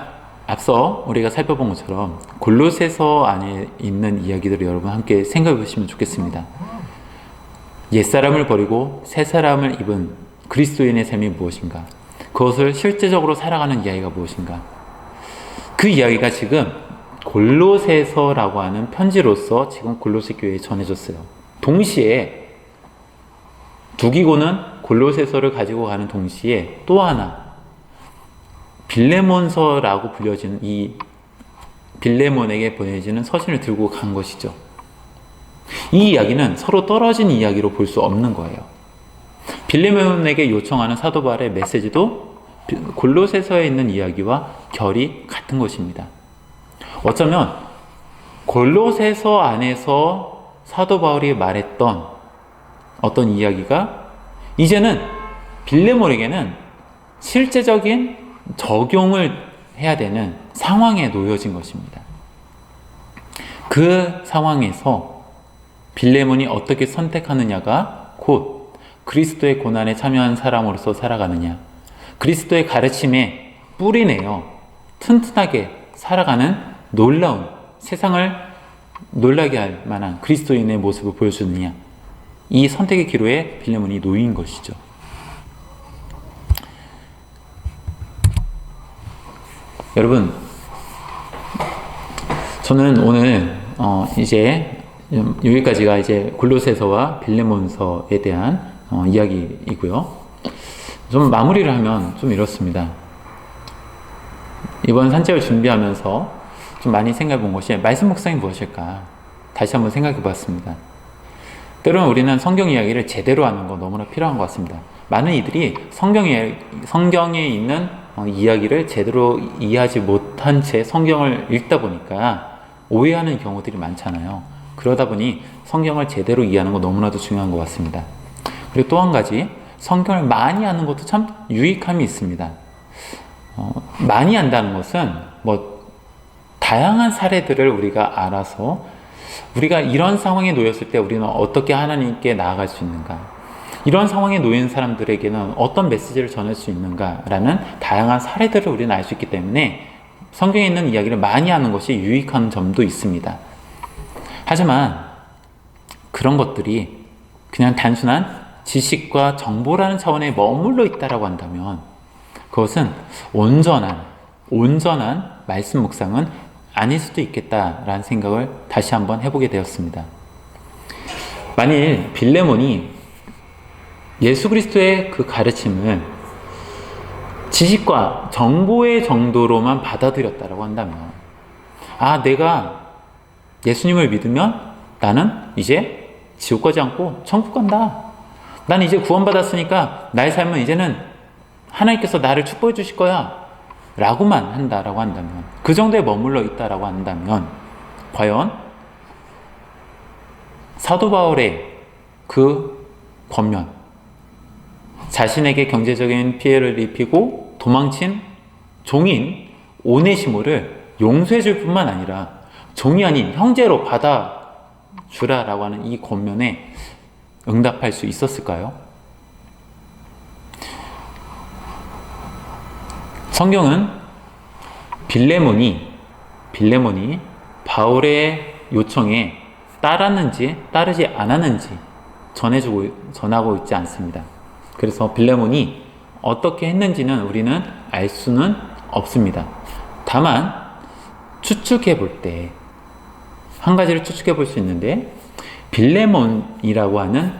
앞서 우리가 살펴본 것처럼 골로새서 안에 있는 이야기들을 여러분 함께 생각해 보시면 좋겠습니다. 옛사람을 버리고 새사람을 입은 그리스도인의 삶이 무엇인가? 그것을 실제적으로 살아가는 이야기가 무엇인가? 그 이야기가 지금 골로새서라고 하는 편지로서 지금 골로새 교회에 전해졌어요. 동시에 두기고는 골로새서를 가지고 가는 동시에 또 하나 빌레몬서라고 불려지는 이 빌레몬에게 보내지는 서신을 들고 간 것이죠. 이 이야기는 서로 떨어진 이야기로 볼 수 없는 거예요. 빌레몬에게 요청하는 사도 바울의 메시지도 골로새서에 있는 이야기와 결이 같은 것입니다. 어쩌면 골로새서 안에서 사도 바울이 말했던 어떤 이야기가 이제는 빌레몬에게는 실제적인 적용을 해야 되는 상황에 놓여진 것입니다. 그 상황에서 빌레몬이 어떻게 선택하느냐가 곧 그리스도의 고난에 참여한 사람으로서 살아가느냐, 그리스도의 가르침에 뿌리내어 튼튼하게 살아가는 놀라운, 세상을 놀라게 할 만한 그리스도인의 모습을 보여주느냐, 이 선택의 기로에 빌레몬이 놓인 것이죠. 여러분, 저는 오늘 이제 여기까지가 이제 골로새서와 빌레몬서에 대한 이야기이고요. 좀 마무리를 하면 좀 이렇습니다. 이번 산책을 준비하면서 좀 많이 생각해 본 것이 말씀 묵상이 무엇일까? 다시 한번 생각해 봤습니다. 때로는 우리는 성경 이야기를 제대로 하는 거 너무나 필요한 것 같습니다. 많은 이들이 성경에 있는 이야기를 제대로 이해하지 못한 채 성경을 읽다 보니까 오해하는 경우들이 많잖아요. 그러다 보니 성경을 제대로 이해하는 거 너무나도 중요한 것 같습니다. 그리고 또 한 가지, 성경을 많이 아는 것도 참 유익함이 있습니다. 많이 안다는 것은 다양한 사례들을 우리가 알아서 우리가 이런 상황에 놓였을 때 우리는 어떻게 하나님께 나아갈 수 있는가, 이런 상황에 놓인 사람들에게는 어떤 메시지를 전할 수 있는가라는 다양한 사례들을 우리는 알 수 있기 때문에 성경에 있는 이야기를 많이 하는 것이 유익한 점도 있습니다. 하지만 그런 것들이 그냥 단순한 지식과 정보라는 차원에 머물러 있다라고 한다면 그것은 온전한 말씀 묵상은 아닐 수도 있겠다라는 생각을 다시 한번 해보게 되었습니다. 만일 빌레몬이 예수 그리스도의 그 가르침을 지식과 정보의 정도로만 받아들였다라고 한다면, 내가 예수님을 믿으면 나는 이제 지옥 가지 않고 천국 간다. 난 이제 구원받았으니까 나의 삶은 이제는 하나님께서 나를 축복해 주실 거야 라고만 한다라고 한다면, 그 정도에 머물러 있다라고 한다면 과연 사도 바울의 그 권면, 자신에게 경제적인 피해를 입히고 도망친 종인 오네시모를 용서해 줄 뿐만 아니라 종이 아닌 형제로 받아주라라고 하는 이 권면에 응답할 수 있었을까요? 성경은 빌레몬이 바울의 요청에 따랐는지 따르지 않았는지 전하고 있지 않습니다. 그래서 빌레몬이 어떻게 했는지는 우리는 알 수는 없습니다. 다만 추측해 볼 때 한 가지를 추측해 볼 수 있는데,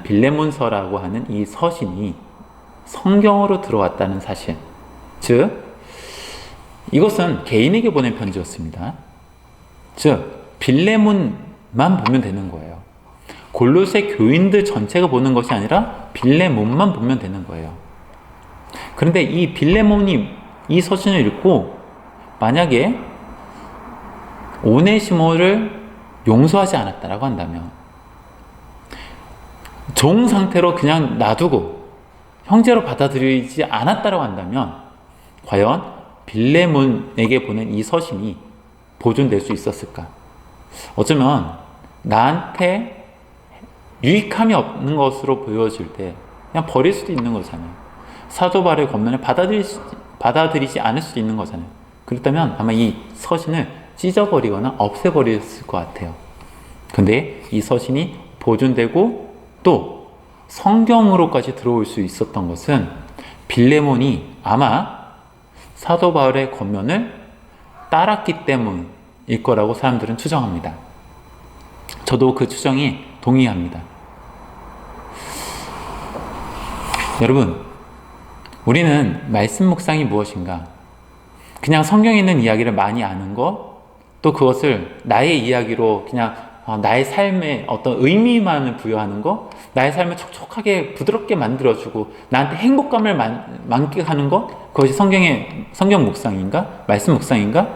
빌레몬서라고 하는 이 서신이 성경으로 들어왔다는 사실, 즉 이것은 개인에게 보낸 편지였습니다. 즉 빌레몬만 보면 되는 거예요. 골로새 교인들 전체가 보는 것이 아니라 빌레몬만 보면 되는 거예요. 그런데 이 빌레몬이 이 서신을 읽고 만약에 오네시모를 용서하지 않았다라고 한다면, 종 상태로 그냥 놔두고 형제로 받아들이지 않았다라고 한다면 과연 빌레몬에게 보낸 이 서신이 보존될 수 있었을까? 어쩌면 나한테 유익함이 없는 것으로 보여질 때 그냥 버릴 수도 있는 거잖아요. 사도 바울의 권면을 받아들이지 않을 수도 있는 거잖아요. 그렇다면 아마 이 서신을 찢어버리거나 없애버렸을 것 같아요. 근데 이 서신이 보존되고 또 성경으로까지 들어올 수 있었던 것은 빌레몬이 아마 사도 바울의 권면을 따랐기 때문일 거라고 사람들은 추정합니다. 저도 그 추정이 동의합니다. 여러분, 우리는 말씀 묵상이 무엇인가? 그냥 성경에 있는 이야기를 많이 아는 것, 또 그것을 나의 이야기로 그냥 나의 삶에 어떤 의미만을 부여하는 것, 나의 삶을 촉촉하게 부드럽게 만들어주고 나한테 행복감을 만끽하는 것, 그것이 성경 묵상인가? 말씀 묵상인가?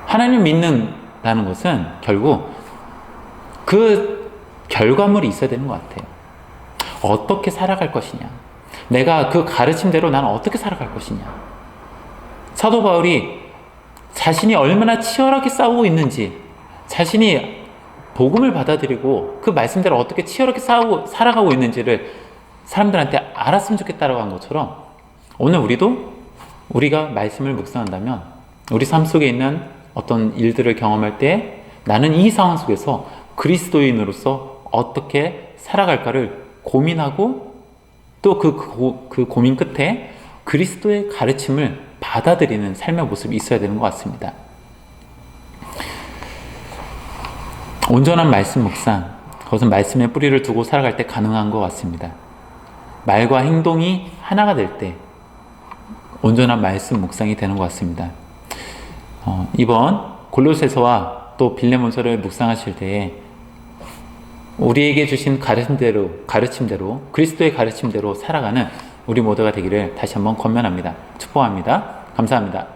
하나님을 믿는다는 것은 결국 그 결과물이 있어야 되는 것 같아요. 어떻게 살아갈 것이냐, 내가 그 가르침대로 나는 어떻게 살아갈 것이냐. 사도 바울이 자신이 얼마나 치열하게 싸우고 있는지, 자신이 복음을 받아들이고 그 말씀대로 어떻게 치열하게 살아가고 있는지를 사람들한테 알았으면 좋겠다라고 한 것처럼, 오늘 우리가 말씀을 묵상한다면 우리 삶 속에 있는 어떤 일들을 경험할 때 나는 이 상황 속에서 그리스도인으로서 어떻게 살아갈까를 고민하고, 또 그 고민 끝에 그리스도의 가르침을 받아들이는 삶의 모습이 있어야 되는 것 같습니다. 온전한 말씀 묵상, 그것은 말씀에 뿌리를 두고 살아갈 때 가능한 것 같습니다. 말과 행동이 하나가 될 때 온전한 말씀 묵상이 되는 것 같습니다. 이번 골로새서와 또 빌레몬서를 묵상하실 때에 우리에게 주신 가르침대로 그리스도의 가르침대로 살아가는 우리 모두가 되기를 다시 한번 권면합니다. 축복합니다. 감사합니다.